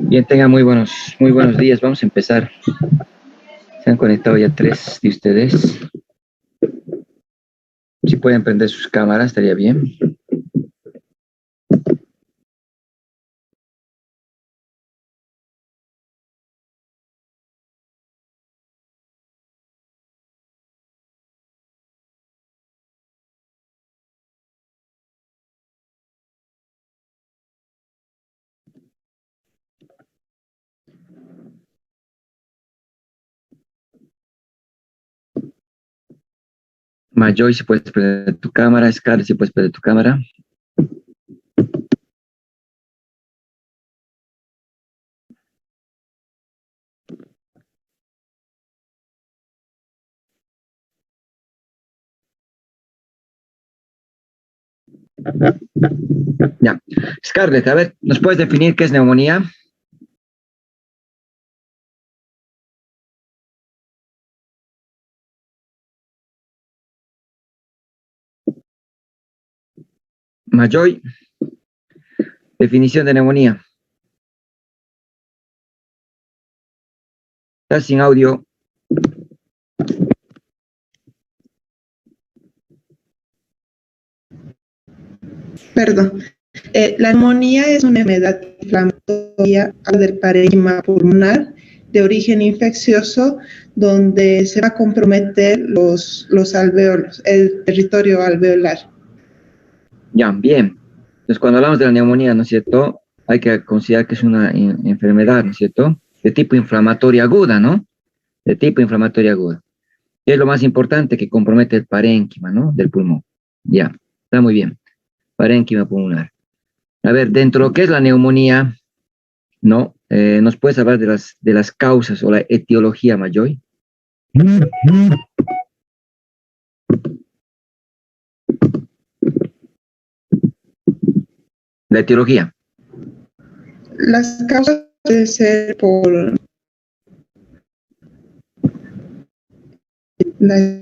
Bien, tengan muy buenos días. Vamos a empezar. Se han conectado ya 3 de ustedes. Si pueden prender sus cámaras, estaría bien. Mayoy, si puedes prender tu cámara. Scarlett, si puedes prender tu cámara. Ya. Scarlett, a ver, ¿nos puedes definir qué es neumonía? Mayoy, definición de neumonía. Estás sin audio. Perdón. La neumonía es una enfermedad inflamatoria del parénquima pulmonar de origen infeccioso donde se va a comprometer los alveolos, el territorio alveolar. Ya, bien. Entonces, cuando hablamos de la neumonía, ¿no es cierto? Hay que considerar que es una enfermedad, ¿no es cierto? De tipo inflamatoria aguda, ¿no? De tipo inflamatoria aguda. Y es lo más importante, que compromete el parénquima, ¿no? Del pulmón. Ya, está muy bien. Parénquima pulmonar. A ver, dentro de lo que es la neumonía, ¿no? ¿Nos puedes hablar de las causas o la etiología, Mayoy? La etiología. Las causas pueden ser por la...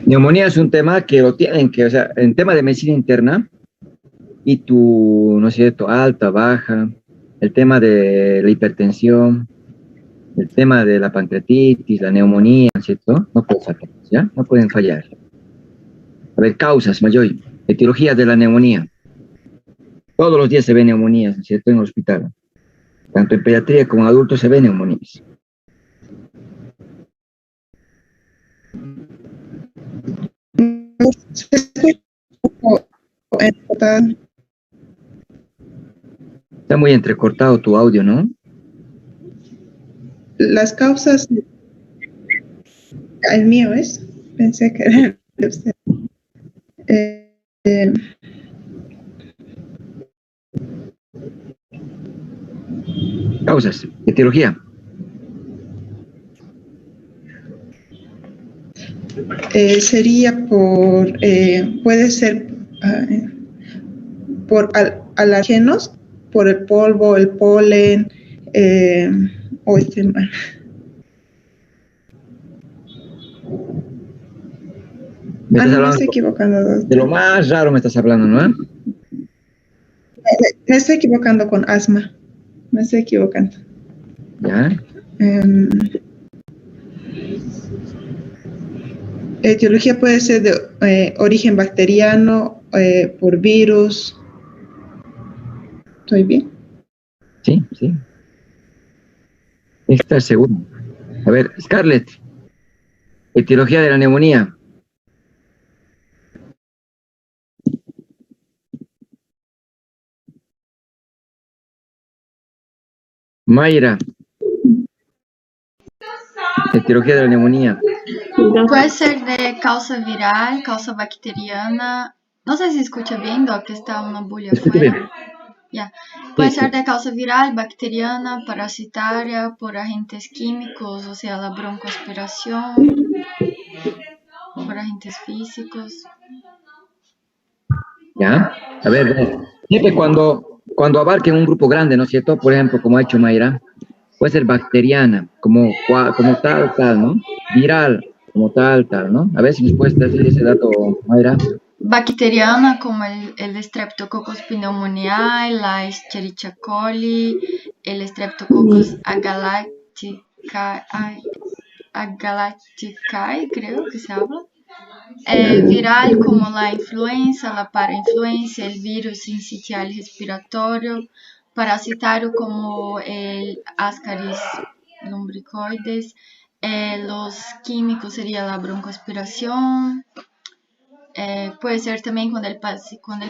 Neumonía es un tema que lo tienen que, o sea, en tema de medicina interna, y tu, ¿no es cierto?, alta, baja, el tema de la hipertensión, el tema de la pancreatitis, la neumonía, ¿no es cierto? No pueden fallar, ¿ya? No pueden fallar. A ver, causas, Mayoy, etiología de la neumonía. Todos los días se ven neumonías, ¿no es cierto?, en el hospital. Tanto en pediatría como en adultos se ven neumonías. Está muy entrecortado tu audio, ¿no? Las causas, el mío es, pensé que era de usted. Causas, etiología. Sería por, puede ser por alérgenos, por el polvo, el polen, o Me estás no, me hablando estoy equivocando. de lo más raro, me estás hablando, ¿no? Me estoy equivocando con asma. Me estoy equivocando. ¿Ya? Etiología puede ser de origen bacteriano, por virus. ¿Estoy bien? Sí, sí. ¿Estás seguro? A ver, Scarlett, etiología de la neumonía. Mayra, etiología de la neumonía. Puede ser de causa viral, causa bacteriana. No sé si escucha bien, Doc, está una bulla Escucha bien. afuera. Ya. Puede Sí, ser sí. de causa viral, bacteriana, parasitaria, por agentes químicos, o sea, la broncoaspiración, por agentes físicos. ¿Ya? A ver, siempre cuando abarquen un grupo grande, ¿no es cierto? Por ejemplo, como ha hecho Mayra, puede ser bacteriana, como tal, ¿no? Viral, como tal, ¿no? A ver si nos puedes decir ese dato, Mayra. bacteriana como el Streptococcus pneumoniae, la Escherichia coli, el Streptococcus agalacticae, creo que se habla. Viral como la influenza, la parainfluencia, el virus sincitial respiratorio, parasitario como el Ascaris lumbricoides, los químicos sería la broncoaspiración, puede ser también cuando el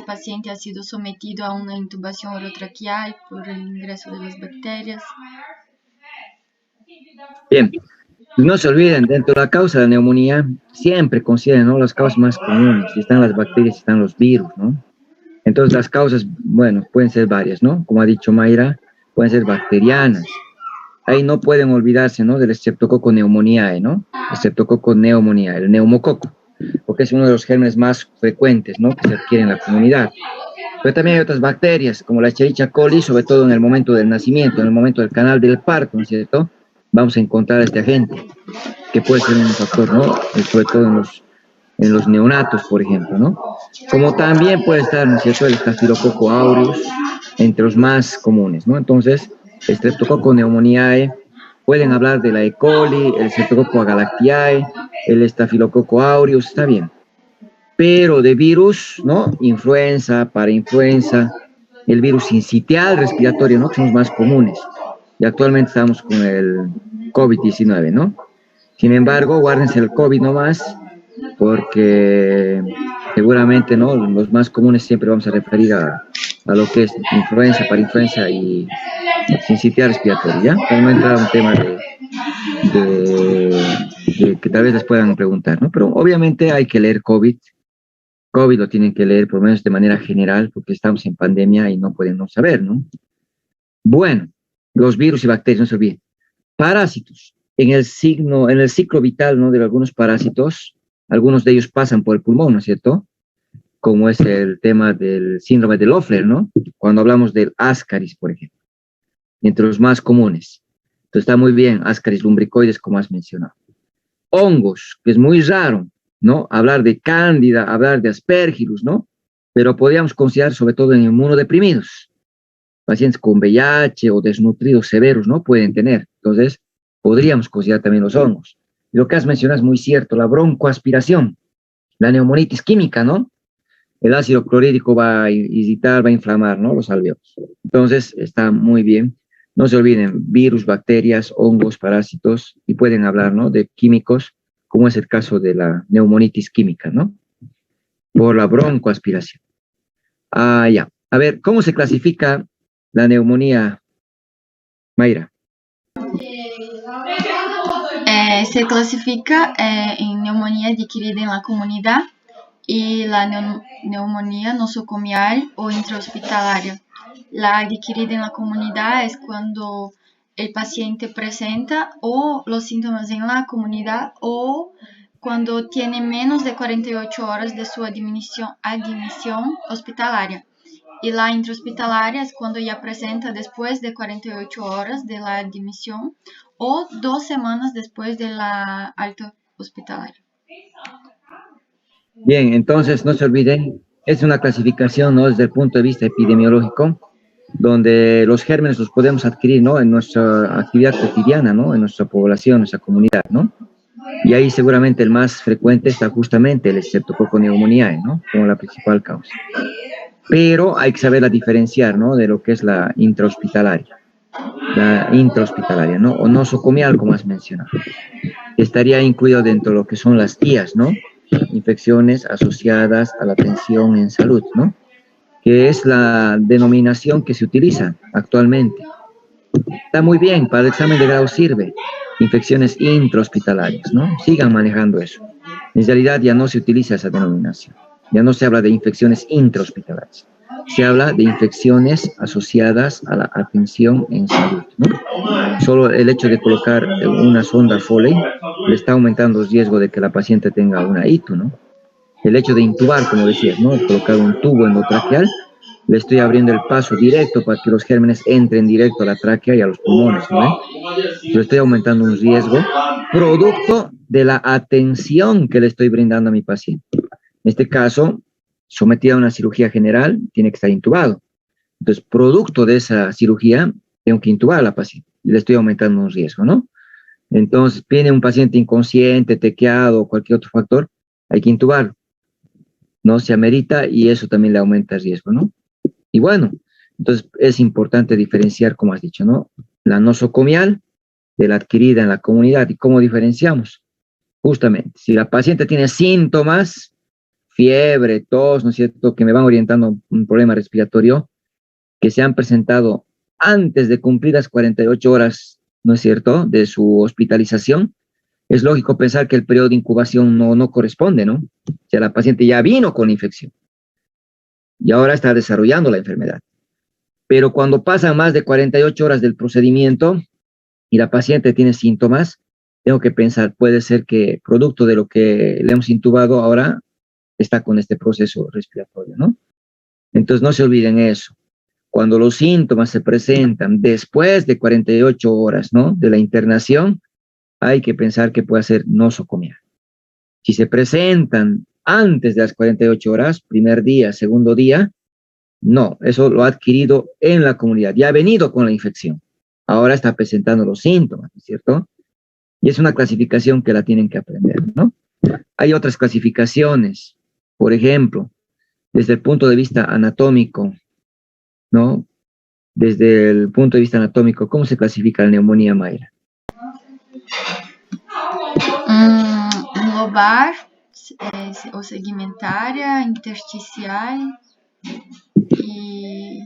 paciente ha sido sometido a una intubación orotraqueal por el ingreso de las bacterias. Bien, no se olviden, dentro de la causa de la neumonía, siempre consideren, ¿no?, las causas más comunes. Están las bacterias, están los virus, ¿no? Entonces, las causas, bueno, pueden ser varias, ¿no? Como ha dicho Mayra, pueden ser bacterianas. Ahí no pueden olvidarse, ¿no?, del Streptococcus pneumoniae, ¿no? Streptococcus pneumoniae, el neumococo, porque es uno de los gérmenes más frecuentes, ¿no?, que se adquieren en la comunidad. Pero también hay otras bacterias, como la Escherichia coli, sobre todo en el momento del nacimiento, en el momento del canal del parto, ¿no es cierto? Vamos a encontrar este agente, que puede ser un factor, ¿no?, sobre todo en los neonatos, por ejemplo, ¿no? Como también puede estar, ¿no es cierto?, el Staphylococcus aureus, entre los más comunes, ¿no? Entonces, Streptococcus pneumoniae, pueden hablar de la E. coli, el Streptococcus agalactiae, el Staphylococcus aureus, está bien. Pero de virus, ¿no?, influenza, parainfluenza, el virus sincitial respiratorio, ¿no?, que son los más comunes. Y actualmente estamos con el COVID-19, ¿no? Sin embargo, guárdense el COVID nomás, porque seguramente, ¿no?, los más comunes siempre vamos a referir a lo que es influenza, parainfluenza y sincitial respiratorio, ¿ya? Para no entrar a un tema de que tal vez les puedan preguntar, ¿no? Pero obviamente hay que leer COVID. COVID lo tienen que leer por lo menos de manera general, porque estamos en pandemia y no pueden no saber, ¿no? Bueno, los virus y bacterias, no se olviden. Parásitos. En el ciclo vital, ¿no?, de algunos parásitos, algunos de ellos pasan por el pulmón, ¿no es cierto? Como es el tema del síndrome de Loeffler, ¿no? Cuando hablamos del Ascaris, por ejemplo, entre los más comunes. Entonces está muy bien, Ascaris lumbricoides, como has mencionado. Hongos, que es muy raro, ¿no? Hablar de cándida, hablar de aspergillus, ¿no? Pero podríamos considerar sobre todo en inmunodeprimidos. Pacientes con VIH o desnutridos severos, ¿no?, pueden tener. Entonces, podríamos considerar también los hongos. Lo que has mencionado es muy cierto, la broncoaspiración, la neumonitis química, ¿no? El ácido clorhídrico va a irritar, va a inflamar, ¿no?, los alveolos. Entonces, está muy bien. No se olviden, virus, bacterias, hongos, parásitos, y pueden hablar, ¿no?, de químicos, como es el caso de la neumonitis química, ¿no?, por la broncoaspiración. Ya. A ver, ¿cómo se clasifica la neumonía, Mayra? Se clasifica en neumonía adquirida en la comunidad y la neumonía nosocomial o intrahospitalaria. La adquirida en la comunidad es cuando el paciente presenta o los síntomas en la comunidad o cuando tiene menos de 48 horas de su admisión hospitalaria. Y la intrahospitalaria es cuando ya presenta después de 48 horas de la admisión o 2 semanas después de la alta hospitalaria. Bien, entonces no se olviden, es una clasificación, ¿no?, desde el punto de vista epidemiológico, donde los gérmenes los podemos adquirir, ¿no?, en nuestra actividad cotidiana, ¿no?, en nuestra población, nuestra comunidad, ¿no? Y ahí seguramente el más frecuente está justamente el Streptococcus pneumoniae, ¿no?, como la principal causa. Pero hay que saberla diferenciar, ¿no?, de lo que es la intrahospitalaria. La intrahospitalaria, ¿no?, o nosocomial, como has mencionado. Estaría incluido dentro de lo que son las TIAs, ¿no?, infecciones asociadas a la atención en salud, ¿no?, que es la denominación que se utiliza actualmente. Está muy bien, para el examen de grado sirve. Infecciones intrahospitalarias, ¿no? Sigan manejando eso. En realidad ya no se utiliza esa denominación. Ya no se habla de infecciones intrahospitalarias. Se habla de infecciones asociadas a la atención en salud, ¿no? Solo el hecho de colocar una sonda Foley le está aumentando el riesgo de que la paciente tenga una ITU, ¿no? El hecho de intubar, como decías, ¿no?, colocar un tubo endotraqueal, le estoy abriendo el paso directo para que los gérmenes entren directo a la tráquea y a los pulmones, ¿no? Yo estoy aumentando un riesgo producto de la atención que le estoy brindando a mi paciente. En este caso, sometido a una cirugía general, tiene que estar intubado. Entonces, producto de esa cirugía, tengo que intubar a la paciente y le estoy aumentando un riesgo, ¿no? Entonces, viene un paciente inconsciente, tequeado o cualquier otro factor, hay que intubarlo, ¿no? Se amerita y eso también le aumenta el riesgo, ¿no? Y bueno, entonces es importante diferenciar, como has dicho, ¿no? La nosocomial de la adquirida en la comunidad. ¿Y cómo diferenciamos? Justamente, si la paciente tiene síntomas, fiebre, tos, ¿no es cierto?, que me van orientando a un problema respiratorio, que se han presentado antes de cumplir las 48 horas, ¿no es cierto?, de su hospitalización, es lógico pensar que el periodo de incubación no corresponde, ¿no? O sea, la paciente ya vino con infección y ahora está desarrollando la enfermedad. Pero cuando pasan más de 48 horas del procedimiento y la paciente tiene síntomas, tengo que pensar, puede ser que producto de lo que le hemos intubado ahora está con este proceso respiratorio, ¿no? Entonces no se olviden eso. Cuando los síntomas se presentan después de 48 horas, ¿no?, de la internación, hay que pensar que puede ser nosocomial. Si se presentan antes de las 48 horas, primer día, segundo día, no, eso lo ha adquirido en la comunidad, ya ha venido con la infección. Ahora está presentando los síntomas, ¿no es cierto? Y es una clasificación que la tienen que aprender, ¿no? Hay otras clasificaciones, por ejemplo, desde el punto de vista anatómico, ¿no? Desde el punto de vista anatómico, ¿cómo se clasifica la neumonía, Mayra? Lobar, ou segmentária, intersticial e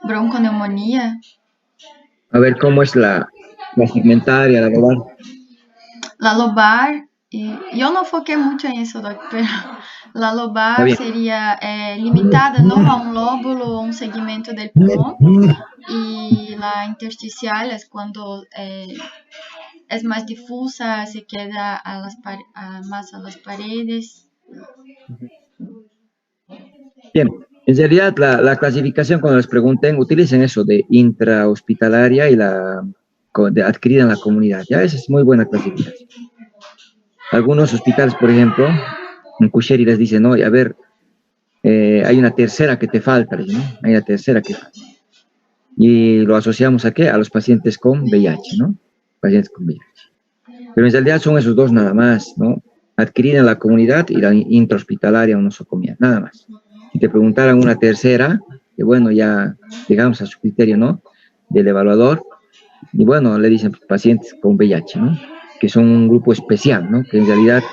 bronconeumonía. A ver, ¿cómo es la segmentaria, la global? La lobar, eu não foquei muito nisso, pero la lobar seria limitada não a um lóbulo ou um segmento do pulmão, e la intersticial é quando es más difusa, se queda más a las paredes. Bien, en realidad la clasificación, cuando les pregunten, utilicen eso de intrahospitalaria y la adquirida en la comunidad. Ya, esa es muy buena clasificación. Algunos hospitales, por ejemplo, en Cusheri les dicen, no, a ver, hay una tercera que te falta, ¿no? Hay una tercera que falta. Y lo asociamos a qué? A los pacientes con VIH, ¿no? Pacientes con VIH. Pero en realidad son esos dos nada más, ¿no? Adquirida en la comunidad y la intrahospitalaria o nosocomial, nada más. Si te preguntaran una tercera, que bueno, ya llegamos a su criterio, ¿no?, del evaluador, y bueno, le dicen pacientes con VIH, ¿no?, que son un grupo especial, ¿no?, que en realidad,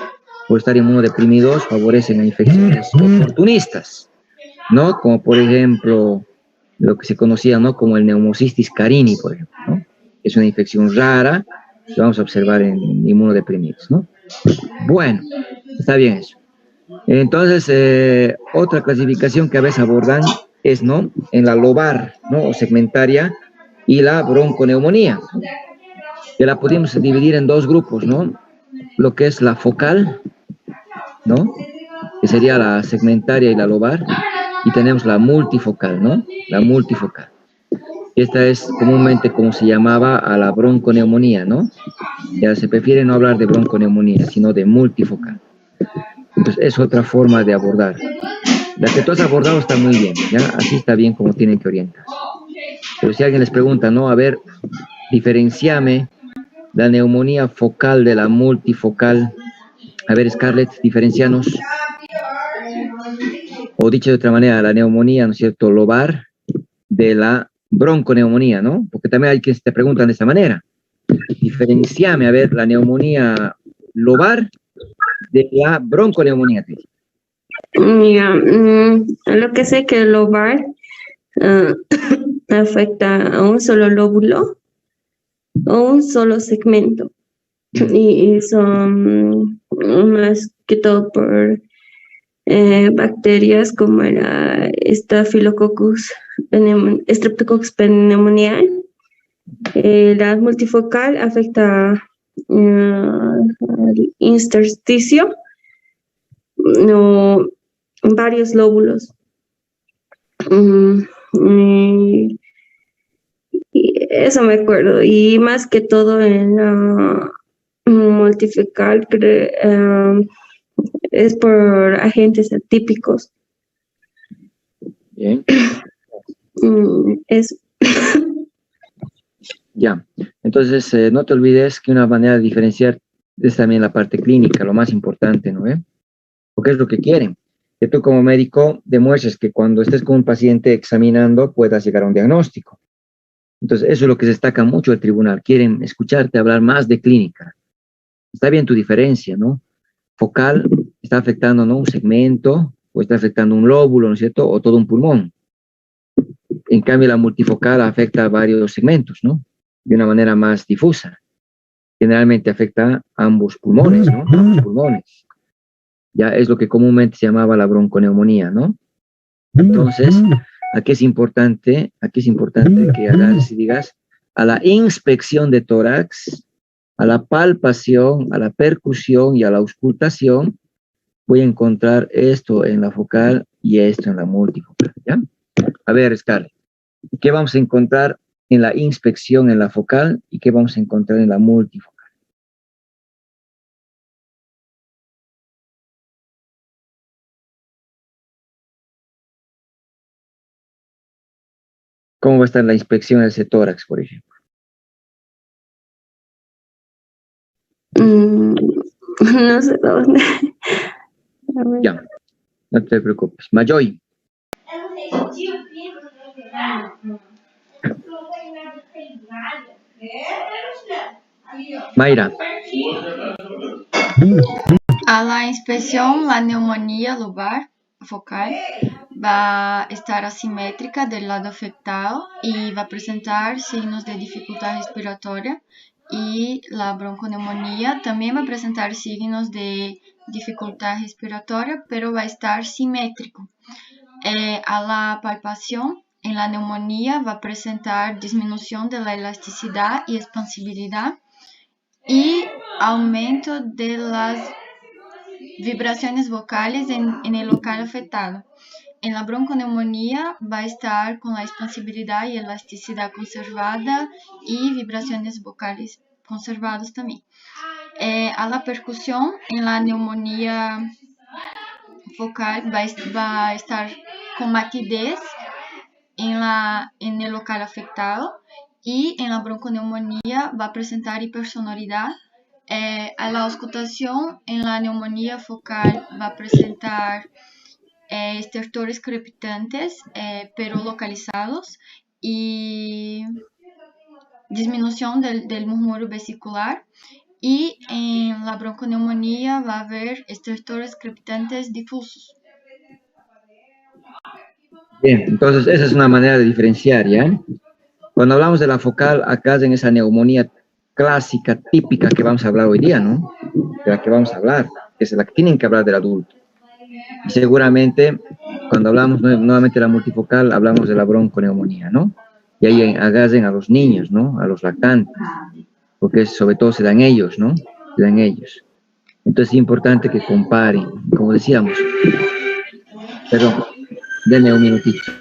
por estar inmunodeprimidos, favorecen a infecciones oportunistas, ¿no?, como por ejemplo, lo que se conocía, ¿no?, como el Pneumocystis carini, por ejemplo, ¿no?, es una infección rara que vamos a observar en inmunodeprimidos, ¿no? Bueno, está bien eso. Entonces, otra clasificación que a veces abordan es, ¿no?, en la lobar, ¿no?, o segmentaria, y la bronconeumonía, que la podemos dividir en dos grupos, ¿no? Lo que es la focal, ¿no?, que sería la segmentaria y la lobar, y tenemos la multifocal, ¿no?, la multifocal. Esta es comúnmente como se llamaba a la bronconeumonía, ¿no? Ya se prefiere no hablar de bronconeumonía, sino de multifocal. Entonces, es otra forma de abordar. La que tú has abordado está muy bien, ¿ya? Así está bien como tienen que orientar. Pero si alguien les pregunta, no, a ver, diferenciame la neumonía focal de la multifocal. A ver, Scarlett, diferencianos. O dicho de otra manera, la neumonía, ¿no es cierto?, lobar de la bronconeumonía, ¿no? Porque también hay quienes te preguntan de esta manera. Diferenciame, a ver, la neumonía lobar de la bronconeumonía. Mira, lo que sé que el lobar afecta a un solo lóbulo o un solo segmento. Y son más que todo por bacterias como la Streptococcus pneumoniae. La multifocal afecta al intersticio, no, varios lóbulos. Y eso me acuerdo. Y más que todo en la multifocal es por agentes atípicos. Bien. Eso. Ya. Entonces, no te olvides que una manera de diferenciar es también la parte clínica, lo más importante, ¿no? Porque es lo que quieren. Que tú como médico demuestres que cuando estés con un paciente examinando puedas llegar a un diagnóstico. Entonces, eso es lo que se destaca mucho del tribunal. Quieren escucharte hablar más de clínica. Está bien tu diferencia, ¿no? Focal está afectando, ¿no? Un segmento, o está afectando un lóbulo, ¿no es cierto? O todo un pulmón. En cambio, la multifocal afecta a varios segmentos, ¿no? De una manera más difusa. Generalmente afecta a ambos pulmones, ¿no? Ambos pulmones. Ya es lo que comúnmente se llamaba la bronconeumonía, ¿no? Entonces, aquí es importante que hagas y digas a la inspección de tórax, a la palpación, a la percusión y a la auscultación, voy a encontrar esto en la focal y esto en la multifocal, ¿ya? A ver, Scarlett, ¿qué vamos a encontrar en la inspección en la focal y qué vamos a encontrar en la multifocal? ¿Cómo va a estar la inspección de ese tórax, por ejemplo? No sé dónde. A ver. Ya, no te preocupes. Mayoy, Mayra, A la inspección, la neumonía lobar focal va a estar asimétrica del lado afectado y va a presentar signos de dificultad respiratoria, y la bronconeumonía también va a presentar signos de dificultad respiratoria, pero va a estar simétrico. A la palpación, en la neumonía va a presentar disminución de la elasticidad y expansibilidad y aumento de las vibraciones vocales en el local afectado. En la bronconeumonía va a estar con la expansibilidad y elasticidad conservada y vibraciones vocales conservadas también. A la percusión, en la neumonía focal va a estar con matidez en el local afectado, y en la bronconeumonía va a presentar hipersonoridad. A la auscultación, en la neumonía focal va a presentar estertores crepitantes, pero localizados, y disminución del murmullo vesicular. Y en la bronconeumonía va a haber estertores crepitantes difusos. bien, entonces esa es una manera de diferenciar, ¿ya? Cuando hablamos de la focal, acá es en esa neumonía clásica, típica que vamos a hablar hoy día, ¿no? De la que vamos a hablar, que es la que tienen que hablar del adulto. Y seguramente, cuando hablamos nuevamente de la multifocal, hablamos de la bronconeumonía, ¿no? Y ahí agarren a los niños, ¿no? A los lactantes, porque sobre todo se dan ellos, ¿no? Se dan ellos. Entonces es importante que comparen, como decíamos. Perdón, denme un minutito.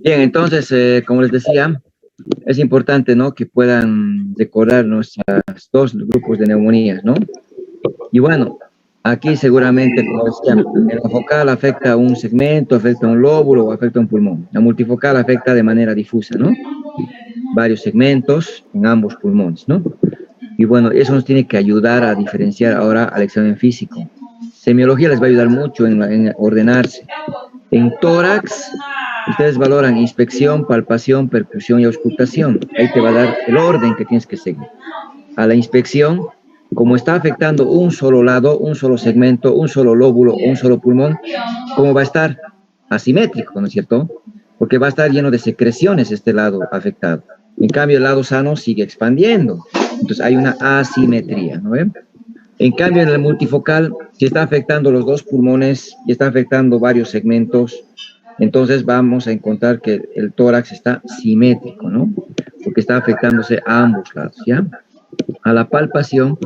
Bien, entonces, como les decía, es importante, ¿no?, que puedan recordar nuestros dos grupos de neumonías, ¿no? Y bueno, aquí seguramente, como decía, en la focal afecta a un segmento, afecta a un lóbulo o afecta a un pulmón. La multifocal afecta de manera difusa, ¿no? Varios segmentos en ambos pulmones, ¿no? Y bueno, eso nos tiene que ayudar a diferenciar ahora al examen físico. Semiología les va a ayudar mucho en ordenarse. En tórax, ustedes valoran inspección, palpación, percusión y auscultación. Ahí te va a dar el orden que tienes que seguir. A la inspección, como está afectando un solo lado, un solo segmento, un solo lóbulo, un solo pulmón, ¿cómo va a estar? Asimétrico, ¿no es cierto? Porque va a estar lleno de secreciones este lado afectado. En cambio, el lado sano sigue expandiendo. Entonces hay una asimetría, ¿no ven? En cambio, en el multifocal, si está afectando los dos pulmones y está afectando varios segmentos, entonces vamos a encontrar que el tórax está simétrico, ¿no? Porque está afectándose a ambos lados, ¿ya? A la palpación,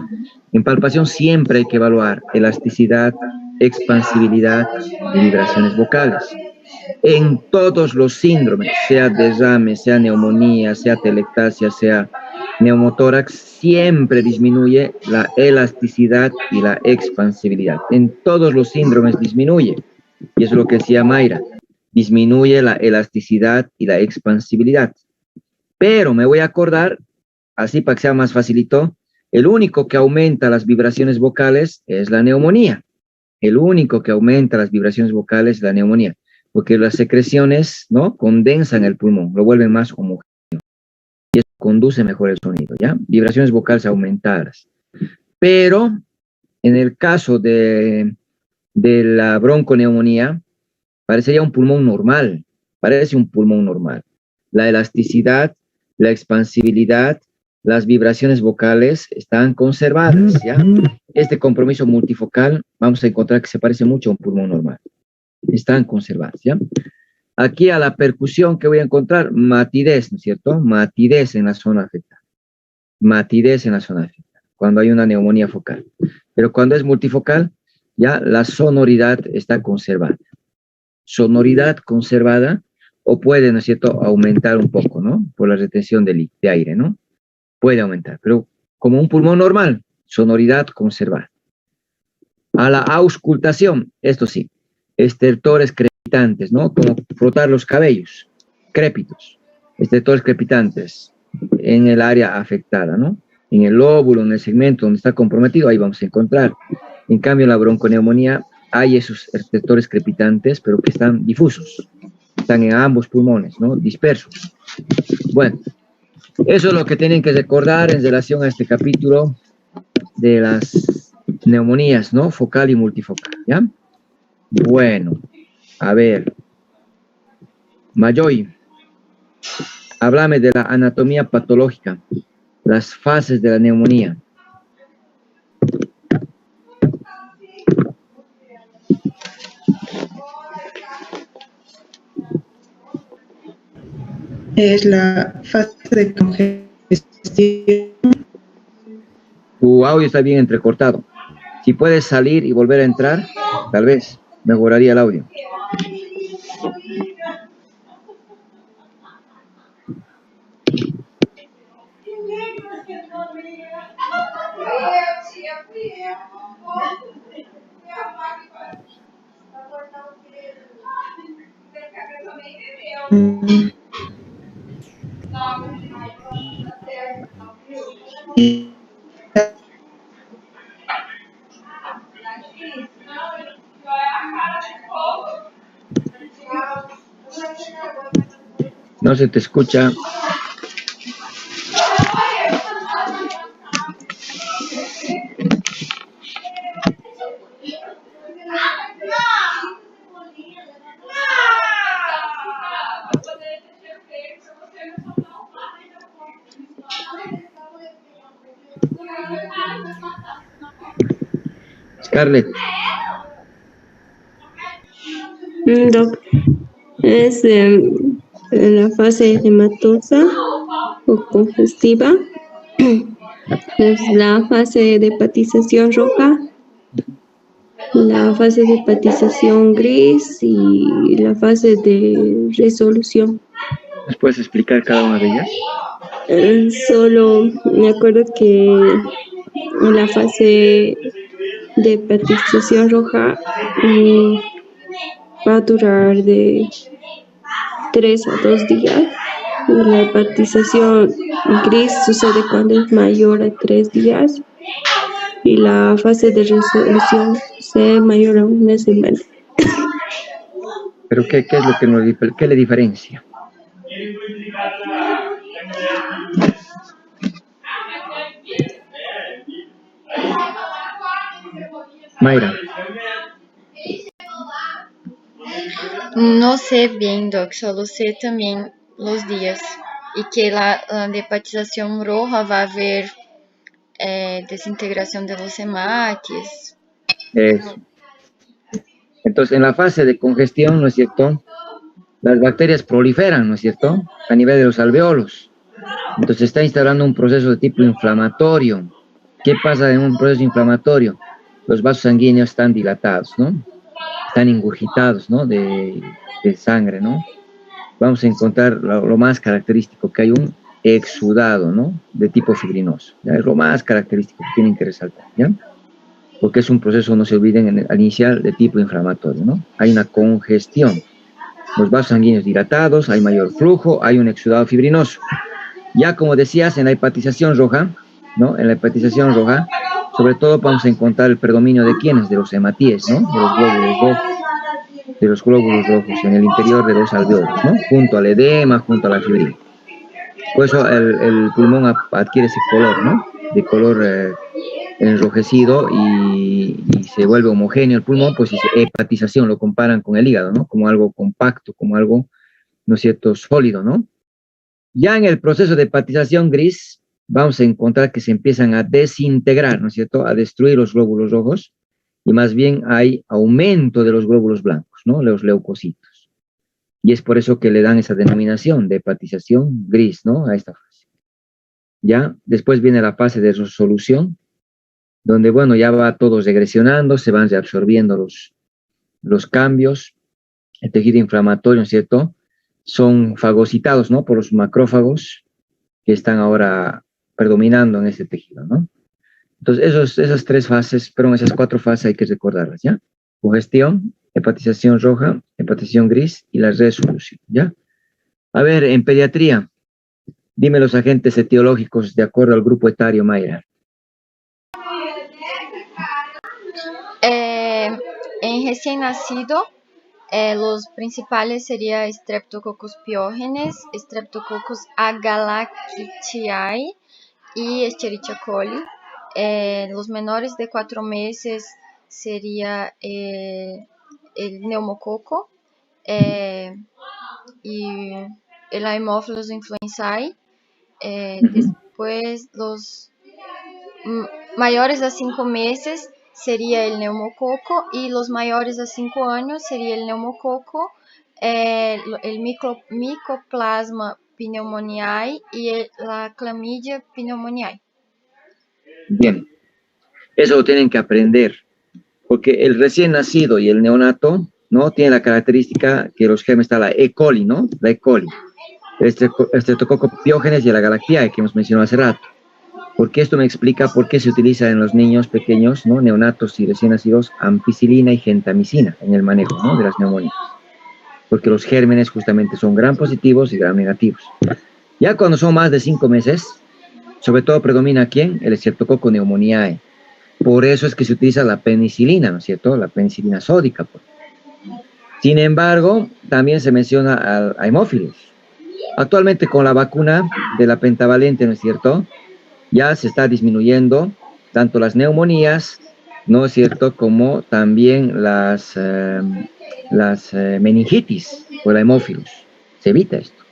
en palpación siempre hay que evaluar elasticidad, expansibilidad y vibraciones vocales. En todos los síndromes, sea derrame, sea neumonía, sea telectasia, sea neumotórax, siempre disminuye la elasticidad y la expansibilidad. En todos los síndromes disminuye. Y eso es lo que decía Mayra. Disminuye la elasticidad y la expansibilidad. Pero me voy a acordar, así para que sea más facilito, el único que aumenta las vibraciones vocales es la neumonía. El único que aumenta las vibraciones vocales es la neumonía, porque las secreciones, ¿no?, condensan el pulmón, lo vuelven más homogéneo y eso conduce mejor el sonido, ¿ya? Vibraciones vocales aumentadas. Pero en el caso de la bronconeumonía, parecería un pulmón normal, parece un pulmón normal. La elasticidad, la expansibilidad, las vibraciones vocales están conservadas, ¿ya? Este compromiso multifocal vamos a encontrar que se parece mucho a un pulmón normal. Están conservadas, ¿ya? Aquí a la percusión que voy a encontrar, matidez, ¿no es cierto? Matidez en la zona afectada. Matidez en la zona afectada, cuando hay una neumonía focal. Pero cuando es multifocal, ya la sonoridad está conservada. Sonoridad conservada, o puede, ¿no es cierto?, aumentar un poco, ¿no?, por la retención de aire, ¿no? Puede aumentar, pero como un pulmón normal, sonoridad conservada. A la auscultación, esto sí, estertores crepitantes, ¿no?, como frotar los cabellos, crépitos, estertores crepitantes en el área afectada, ¿no? En el lóbulo, en el segmento donde está comprometido, ahí vamos a encontrar. En cambio, en la bronconeumonía hay esos estertores crepitantes, pero que están difusos, están en ambos pulmones, ¿no?, dispersos. Bueno, eso es lo que tienen que recordar en relación a este capítulo de las neumonías, ¿no?, focal y multifocal, ¿ya? Bueno, a ver. Mayoy, háblame de la anatomía patológica, las fases de la neumonía. Es la fase de congestión. Tu audio está bien entrecortado. Si puedes salir y volver a entrar, tal vez mejoraría el audio. No se te escucha. Scarlett. Es la fase edematosa o congestiva, es la fase de hepatización roja, la fase de hepatización gris y la fase de resolución. ¿Nos puedes explicar cada una de ellas? Solo me acuerdo que en la fase de hepatización roja va a durar de 3 a 2 días. La hepatización gris sucede cuando es mayor a 3 días y la fase de resolución sucede mayor a una semana. ¿Pero qué es lo que qué le diferencia? Mayra. No sé bien, Doc, solo sé también los días. Y que la de hepatización roja va a haber desintegración de los hematis. Eso. Entonces, en la fase de congestión, ¿no es cierto? Las bacterias proliferan, ¿no es cierto? A nivel de los alveolos. Entonces, está instalando un proceso de tipo inflamatorio. ¿Qué pasa en un proceso inflamatorio? Los vasos sanguíneos están dilatados, ¿no? Están ingurgitados, ¿no? De sangre, ¿no? Vamos a encontrar lo más característico, que hay un exudado, ¿no? De tipo fibrinoso. ¿Ya? Es lo más característico que tienen que resaltar, ¿ya? Porque es un proceso, no se olviden, al inicial de tipo inflamatorio, ¿no? Hay una congestión, los vasos sanguíneos dilatados, hay mayor flujo, hay un exudado fibrinoso. Ya como decías, en la hepatización roja, ¿no? En la hepatización roja, sobre todo vamos a encontrar el predominio de quiénes, de los hematíes, ¿no? De los glóbulos rojos en el interior de los alveolos, ¿no? Junto al edema, junto a la fibrina. Por eso el pulmón adquiere ese color, ¿no? De color enrojecido y se vuelve homogéneo el pulmón, pues es hepatización, lo comparan con el hígado, ¿no? Como algo compacto, como algo, ¿no es cierto?, sólido, ¿no? Ya en el proceso de hepatización gris, vamos a encontrar que se empiezan a desintegrar, ¿no es cierto?, a destruir los glóbulos rojos, y más bien hay aumento de los glóbulos blancos, ¿no?, los leucocitos. Y es por eso que le dan esa denominación de hepatización gris, ¿no?, a esta fase. Ya, después viene la fase de resolución, donde, bueno, ya va todo regresionando, se van reabsorbiendo los cambios, el tejido inflamatorio, ¿no es cierto?, son fagocitados, ¿no?, por los macrófagos que están ahora predominando en ese tejido, ¿no? Entonces, esas tres fases, perdón, esas cuatro fases hay que recordarlas, ¿ya? Congestión, hepatización roja, hepatización gris y la resolución, ¿ya? A ver, en pediatría, dime los agentes etiológicos de acuerdo al grupo etario, Mayra. En recién nacido, los principales serían Streptococcus pyogenes, Streptococcus agalactiae y Escherichia coli. Los menores de 4 meses sería el neumococo y el Haemophilus influenzae. Después los mayores a 5 meses sería el neumococo y los mayores a 5 años sería el neumococo, el Mycoplasma pneumoniae y la Chlamydia pneumoniae. Bien, eso lo tienen que aprender, porque el recién nacido y el neonato, ¿no?, tiene la característica que los gérmenes está la E. coli, ¿no?, la E. coli, el Streptococcus pyogenes y la Galactiae que hemos mencionado hace rato. Porque esto me explica por qué se utiliza en los niños pequeños, ¿no?, neonatos y recién nacidos, ampicilina y gentamicina en el manejo, ¿no?, de las neumonías. Porque los gérmenes justamente son gram positivos y gram negativos. Ya cuando son más de 5 meses, sobre todo predomina ¿quién? El Streptococcus pneumoniae. Por eso es que se utiliza la penicilina, ¿no es cierto?, la penicilina sódica. Sin embargo, también se menciona al Haemophilus. Actualmente con la vacuna de la pentavalente, ¿no es cierto?, ya se está disminuyendo tanto las neumonías, ¿no es cierto?, como también las meningitis por la hemófilos. Se evita esto.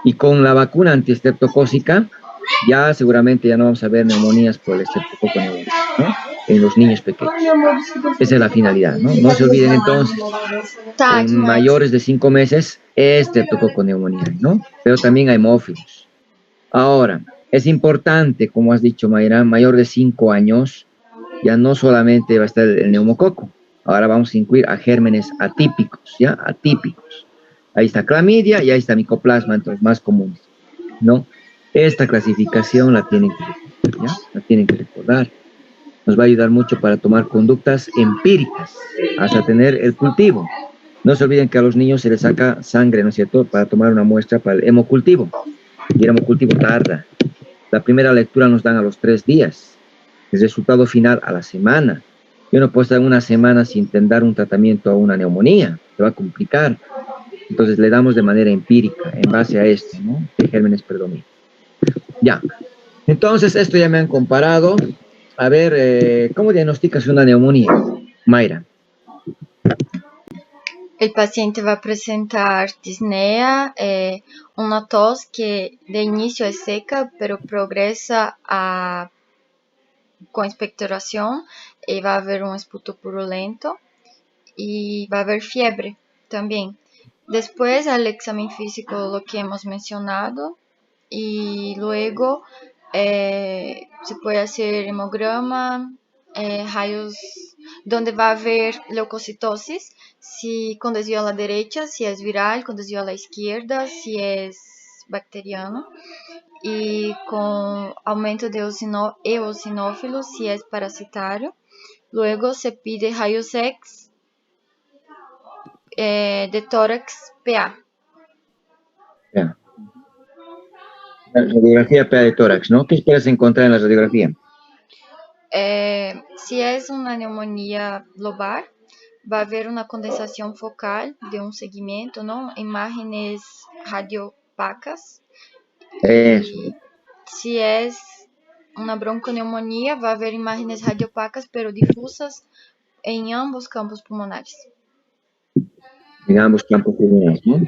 Y con la vacuna antiestreptocócica, ya seguramente ya no vamos a ver neumonías por el estreptococo neumoniae, ¿no?, en los niños pequeños. Esa es la finalidad, ¿no? No se olviden entonces, en mayores de 5 meses, estreptococo neumoniae, ¿no? Pero también hay hemófilos. Ahora, es importante, como has dicho, Mayra, mayor de 5 años, ya no solamente va a estar el neumococo, ahora vamos a incluir a gérmenes atípicos, ¿ya? Atípicos. Ahí está clamidia y ahí está micoplasma, entre los más comunes, ¿no? Esta clasificación la tienen que recordar, ¿ya? La tienen que recordar. Nos va a ayudar mucho para tomar conductas empíricas, hasta tener el cultivo. No se olviden que a los niños se les saca sangre, ¿no es cierto?, para tomar una muestra para el hemocultivo. Y el hemocultivo tarda. La primera lectura nos dan a los 3 días. El resultado final a la semana. Yo no puedo estar una semana sin dar un tratamiento a una neumonía. Se va a complicar. Entonces le damos de manera empírica, en base a esto, ¿no? ¿Qué gérmenes predominan? Ya. Entonces, esto ya me han comparado. A ver, ¿cómo diagnosticas una neumonía, Mayra? El paciente va a presentar disnea, una tos que de inicio es seca, pero progresa con expectoración, y va a haber un esputo purulento y va a haber fiebre también. Después al examen físico, lo que hemos mencionado, y luego se puede hacer hemograma, rayos, donde va a haber leucocitosis, si con desvío a la derecha, si es viral, con desvío a la izquierda, si es bacteriano, y con aumento de eosinófilos, si es parasitario. Luego se pide rayos X de tórax PA. Ya. La radiografía PA de tórax, ¿no? ¿Qué esperas encontrar en la radiografía? Si es una neumonía lobar, va a haber una condensación focal de un segmento, ¿no? Imágenes radiopacas. Eso. Si es una bronconeumonía, va a haber imágenes radiopacas, pero difusas en ambos campos pulmonares. En ambos campos pulmonares, ¿no?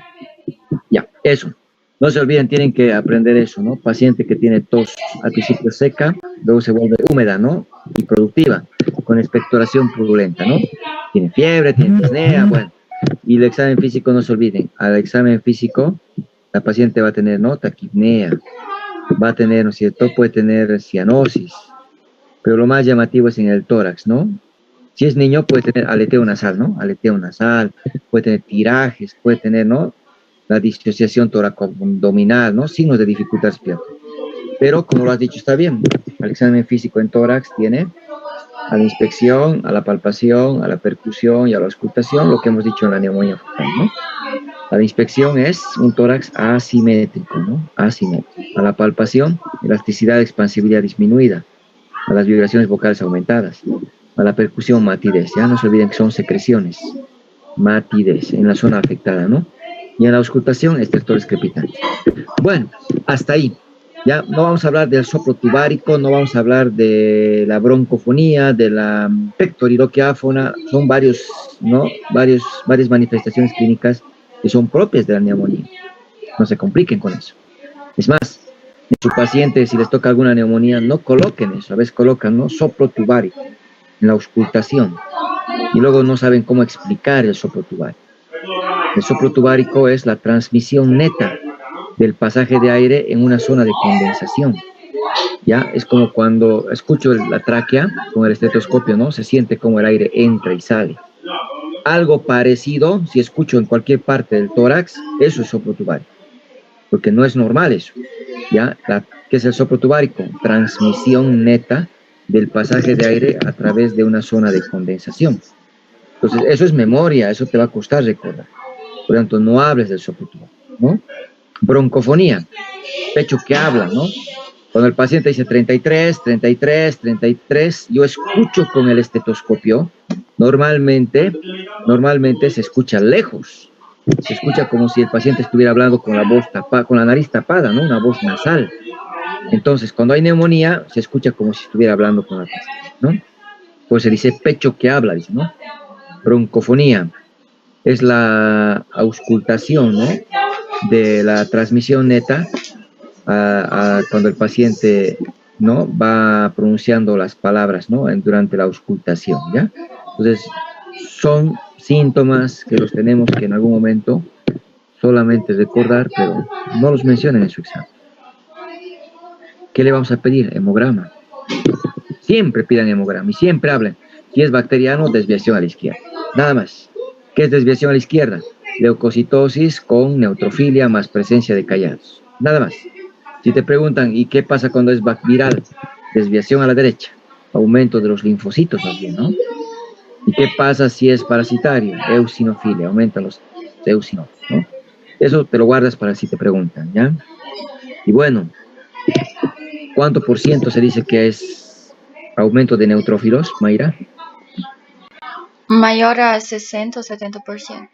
Ya, eso. No se olviden, tienen que aprender eso, ¿no? Paciente que tiene tos al principio seca, luego se vuelve húmeda, ¿no? Y productiva, con expectoración purulenta, ¿no? Tiene fiebre, tiene disnea, bueno. Y el examen físico, no se olviden, al examen físico, la paciente va a tener, ¿no? Taquipnea, va a tener, ¿no es cierto? Puede tener cianosis, pero lo más llamativo es en el tórax, ¿no? Si es niño, puede tener aleteo nasal, ¿no? Aleteo nasal, puede tener tirajes, puede tener, ¿no? La disociación toracoabdominal, ¿no? Signos de dificultad respiratoria. Pero, como lo has dicho, está bien. El examen físico en tórax tiene a la inspección, a la palpación, a la percusión y a la auscultación, lo que hemos dicho en la neumonía focal, ¿no? A la inspección es un tórax asimétrico, ¿no? Asimétrico. A la palpación, elasticidad, expansibilidad disminuida. A las vibraciones vocales aumentadas. A la percusión, matidez. Ya no se olviden que son secreciones. Matidez en la zona afectada, ¿no? Y en la auscultación, estertores crepitantes. Bueno, hasta ahí. Ya no vamos a hablar del soplo tubárico, no vamos a hablar de la broncofonía, de la pectoriloquiáfona. Son varios, ¿no? Varias manifestaciones clínicas que son propias de la neumonía. No se compliquen con eso. Es más, en su paciente, si les toca alguna neumonía, no coloquen eso. A veces colocan, ¿no? Soplo tubárico en la auscultación. Y luego no saben cómo explicar el soplo tubárico. El soplo tubárico es la transmisión neta del pasaje de aire en una zona de condensación. Ya es como cuando escucho la tráquea con el estetoscopio, ¿no? Se siente como el aire entra y sale. Algo parecido, si escucho en cualquier parte del tórax, eso es soplo tubárico, porque no es normal eso. ¿Ya? ¿Qué es el soplo tubárico? Transmisión neta del pasaje de aire a través de una zona de condensación. Entonces, eso es memoria, eso te va a costar recordar. Por lo tanto, no hables del soplo tubárico, ¿no? Broncofonía, pecho que habla, ¿no? Cuando el paciente dice 33, 33, 33, yo escucho con el estetoscopio, normalmente se escucha lejos, se escucha como si el paciente estuviera hablando con la voz tapada, con la nariz tapada, ¿no? Una voz nasal. Entonces, cuando hay neumonía, se escucha como si estuviera hablando con la paciente, ¿no? Pues se dice pecho que habla, dice, ¿no? Broncofonía es la auscultación, ¿no? De la transmisión neta cuando el paciente, ¿no? Va pronunciando las palabras, ¿no? Durante la auscultación, ¿ya? Entonces, son síntomas que los tenemos que en algún momento solamente recordar, pero no los mencionen en su examen. ¿Qué le vamos a pedir? Hemograma. Siempre pidan hemograma y siempre hablen. Si es bacteriano, desviación a la izquierda. Nada más. ¿Qué es desviación a la izquierda? leucocitosis con neutrofilia más presencia de callados. Nada más. Si te preguntan, ¿y qué pasa cuando es viral? Desviación a la derecha, aumento de los linfocitos más bien, ¿no? ¿Y qué pasa si es parasitario? Eosinofilia, aumentan los eosinofilos, ¿no? Eso te lo guardas para si te preguntan, ¿ya? Y bueno, ¿cuánto por ciento se dice que es aumento de neutrófilos, Mayra? Mayor a 60 o 70%.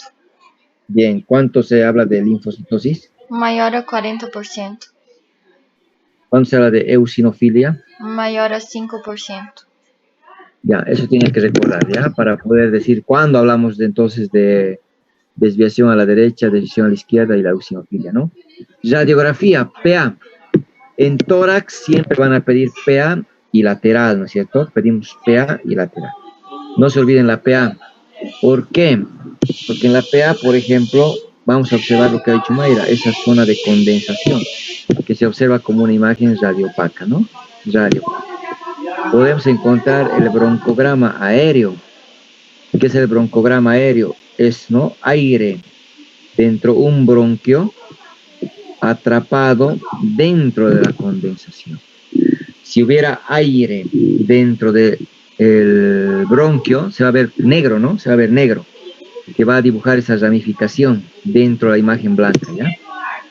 Bien, ¿cuánto se habla de linfocitosis? Mayor a 40%. ¿Cuánto se habla de eosinofilia? Mayor a 5%. Ya, eso tienes que recordar, ¿ya? Para poder decir cuándo hablamos de entonces de desviación a la derecha, desviación a la izquierda y la eosinofilia, ¿no? Radiografía, PA. En tórax siempre van a pedir PA y lateral, ¿no es cierto? Pedimos PA y lateral. No se olviden la PA. ¿Por qué? Porque en la PA, por ejemplo, vamos a observar lo que ha dicho Mayra, esa zona de condensación, que se observa como una imagen radiopaca, ¿no? Radiopaca. Podemos encontrar el broncograma aéreo. ¿Qué es el broncograma aéreo? Es, ¿no? Aire dentro un bronquio atrapado dentro de la condensación. Si hubiera aire dentro del bronquio, se va a ver negro, ¿no? Se va a ver negro, que va a dibujar esa ramificación dentro de la imagen blanca, ¿ya?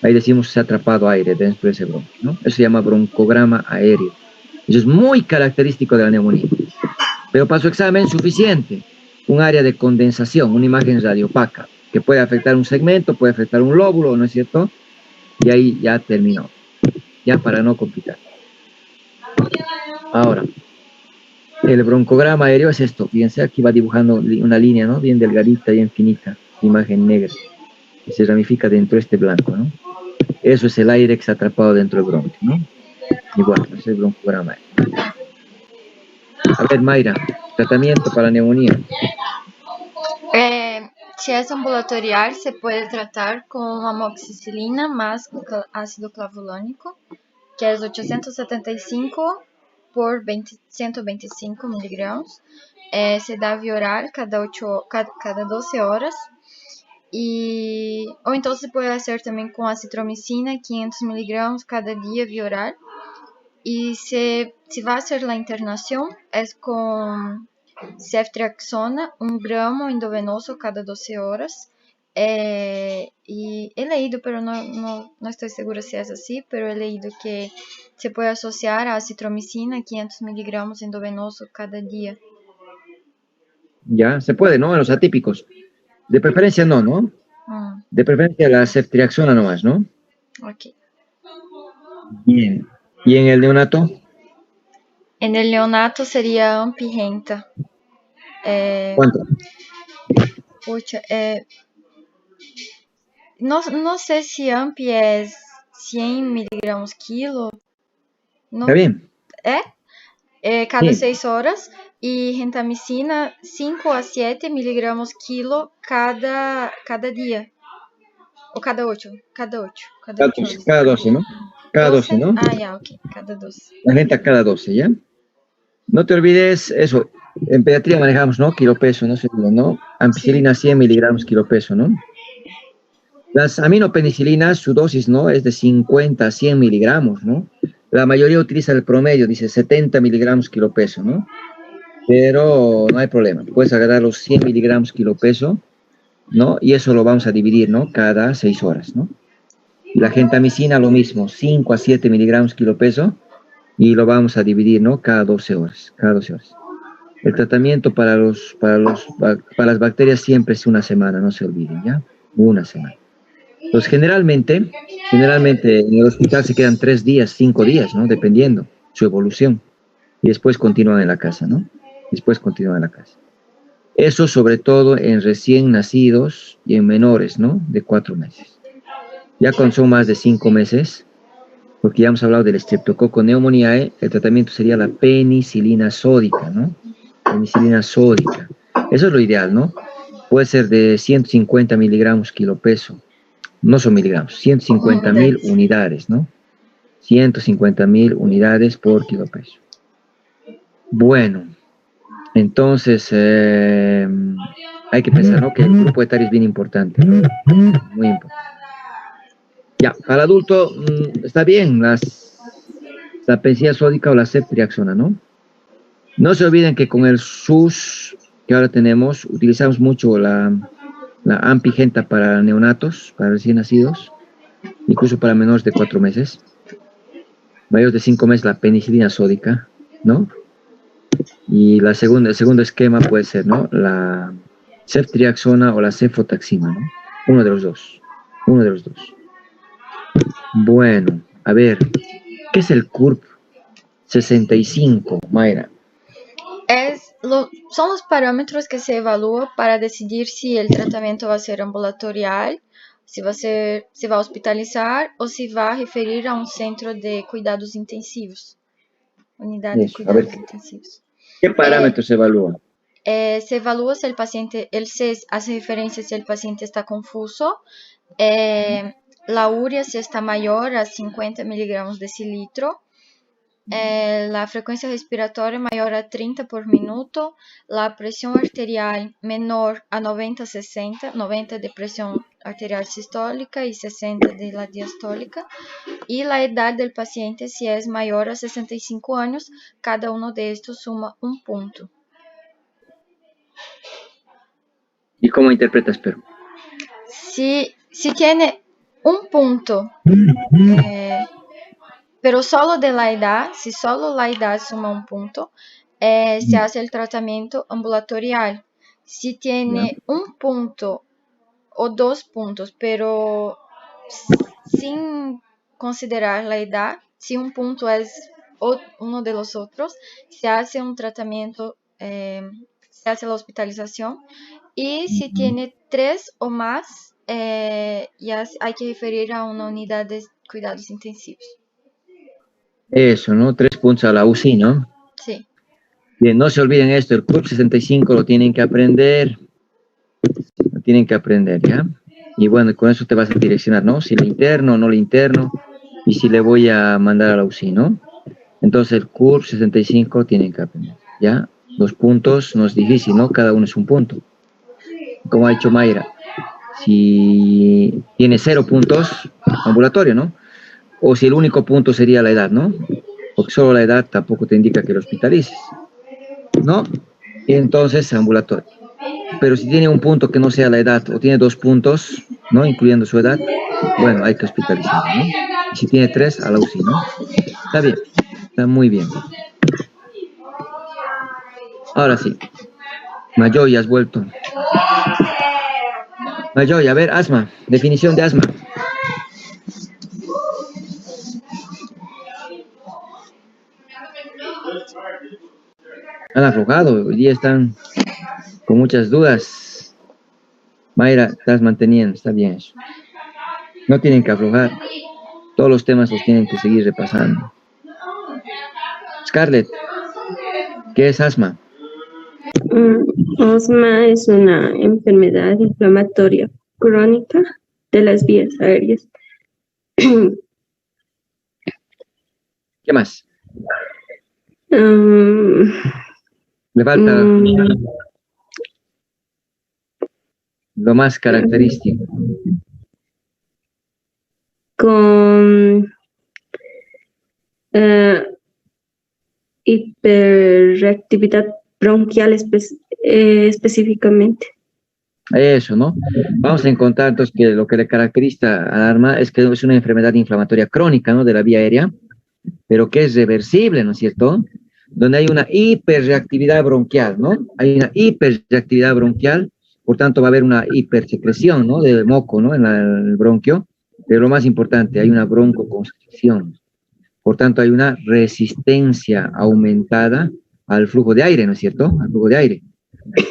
Ahí decimos se ha atrapado aire dentro de ese bronquio, ¿no? Eso se llama broncograma aéreo. Eso es muy característico de la neumonía. Pero para su examen suficiente, un área de condensación, una imagen radiopaca, que puede afectar un segmento, puede afectar un lóbulo, ¿no es cierto? Y ahí ya terminó, ya para no complicar. Ahora, el broncograma aéreo es esto, fíjense, aquí va dibujando una línea, ¿no? Bien delgadita, bien finita, imagen negra, que se ramifica dentro de este blanco, ¿no? Eso es el aire que está atrapado dentro del bronquio, ¿no? Igual, ese es el broncograma aéreo. A ver, Mayra, tratamiento para neumonía. Si es ambulatorial, se puede tratar con amoxicilina más ácido clavulónico, que es 875 por 125 miligramos. Se da vía oral cada 12 horas. O então se puede hacer también con acitromicina, 500 miligramos cada día vía oral. Y si va a hacer la internación, es con ceftriaxona, 1 gramo endovenoso cada 12 horas. Y he leído, pero no estoy segura si es así, pero he leído que se puede asociar a acitromicina, 500 miligramos endovenoso cada día. Ya, se puede, ¿no? En los atípicos. De preferencia no, ¿no? De preferencia la ceftriaxona nomás, ¿no? Ok. Bien. ¿Y en el neonato? En el neonato sería ampirenta. ¿Cuánto? Pucha, no sé si ampi es 100 miligramos kilo. No, ¿Está bien? cada Sí. 6 horas. Y gentamicina, 5 a 7 miligramos kilo cada día. O cada 8. Cada 8 horas. Cada 12, ¿no? Cada 12, ¿no? Ah, ya, ok. Cada 12. La gente cada 12, ¿ya? No te olvides eso. En pediatría manejamos, ¿no? Kilopeso, no sé, ¿no? Ampicilina 100 miligramos kilopeso, ¿no? Las aminopenicilinas, su dosis, ¿no? Es de 50 a 100 miligramos, ¿no? La mayoría utiliza el promedio, dice 70 miligramos kilopeso, ¿no? Pero no hay problema. Puedes agarrar los 100 miligramos kilopeso, ¿no? Y eso lo vamos a dividir, ¿no? Cada 6 horas, ¿no? Y la gentamicina lo mismo, 5 a 7 miligramos kilopeso, y lo vamos a dividir, ¿no? Cada 12 horas, cada 12 horas. El tratamiento para las bacterias siempre es una semana, no se olviden, ¿ya? Una semana. Entonces, generalmente en el hospital se quedan 3 días, 5 días, ¿no? Dependiendo su evolución. Y después continúan en la casa, ¿no? Después continúan en la casa. Eso sobre todo en recién nacidos y en menores, ¿no? De 4 meses. Ya cuando son más de 5 meses, porque ya hemos hablado del Streptococcus pneumoniae, el tratamiento sería la penicilina sódica, ¿no? Penicilina sódica. Eso es lo ideal, ¿no? Puede ser de 150 miligramos kilopeso. No son miligramos, 150.000 unidades, ¿no? 150.000 unidades por kilopeso. Bueno, entonces, hay que pensar, ¿no? Que el grupo etario es bien importante, ¿no? Muy importante. Ya, para el adulto está bien la penicilina sódica o la ceftriaxona, ¿no? No se olviden que con el SUS que ahora tenemos, utilizamos mucho la ampigenta para neonatos, para recién nacidos, incluso para menores de 4 meses. Mayores de 5 meses la penicilina sódica, ¿no? Y el segundo esquema puede ser, ¿no? La ceftriaxona o la cefotaxima, ¿no? Uno de los dos. Bueno, a ver, ¿qué es el CURP 65, Mayra? Son los parámetros que se evalúan para decidir si el tratamiento va a ser ambulatorial, si va a hospitalizar o si va a referir a un centro de cuidados intensivos. Unidad de cuidados intensivos. ¿Qué parámetros se evalúan? Se evalúa si el paciente, el CES hace referencia si el paciente está confuso, la urea si está mayor a 50 miligramos decilitro, la frecuencia respiratoria mayor a 30 por minuto, la presión arterial menor a 90-60, 90 de presión arterial sistólica y 60 de la diastólica, y la edad del paciente si es mayor a 65 años, cada uno de estos suma un punto. ¿Y cómo interpretas, pero? Si tiene un punto, pero solo de la edad, si solo la edad suma un punto, se hace el tratamiento ambulatorial. Si tiene un punto o 2 puntos, pero sin considerar la edad, si un punto es uno de los otros, se hace un tratamiento, se hace la hospitalización. Y si tiene 3 o más, ya hay que referir a una unidad de cuidados intensivos. Eso, ¿no? 3 puntos a la UCI, ¿no? Sí. Bien, no se olviden esto, el CURP 65 lo tienen que aprender. Lo tienen que aprender, ¿ya? Y bueno, con eso te vas a direccionar, ¿no? Si le interno o no le interno, y si le voy a mandar a la UCI, ¿no? Entonces el CURP 65 tienen que aprender, ¿ya? 2 puntos no es difícil, ¿no? Cada uno es un punto. Como ha dicho Mayra, si tiene 0 puntos, ambulatorio, ¿no? O si el único punto sería la edad, ¿no? Porque solo la edad tampoco te indica que lo hospitalices, ¿no? Y entonces ambulatorio. Pero si tiene un punto que no sea la edad, o tiene 2 puntos, ¿no? Incluyendo su edad, bueno, hay que hospitalizarlo, ¿no? Y si tiene 3, a la UCI, ¿no? Está bien, está muy bien. Ahora sí. Mayoy, has vuelto. Mayoy, a ver, asma, definición de asma. Han aflojado, hoy día están con muchas dudas. Mayra, estás manteniendo, está bien eso. No tienen que aflojar. Todos los temas los tienen que seguir repasando. Scarlett, ¿qué es asma? Asma es una enfermedad inflamatoria crónica de las vías aéreas. ¿Qué más? Le falta lo más característico. Con hiperreactividad bronquial específicamente. Eso, ¿no? Vamos a encontrar entonces que lo que le caracteriza al asma es que es una enfermedad inflamatoria crónica, ¿no? De la vía aérea, pero que es reversible, ¿no es cierto? Donde hay una hiperreactividad bronquial, ¿no? Hay una hiperreactividad bronquial, por tanto va a haber una hipersecreción, ¿no? De moco, ¿no? En el bronquio, pero lo más importante, hay una broncoconstricción. Por tanto, hay una resistencia aumentada al flujo de aire, ¿no es cierto? Al flujo de aire.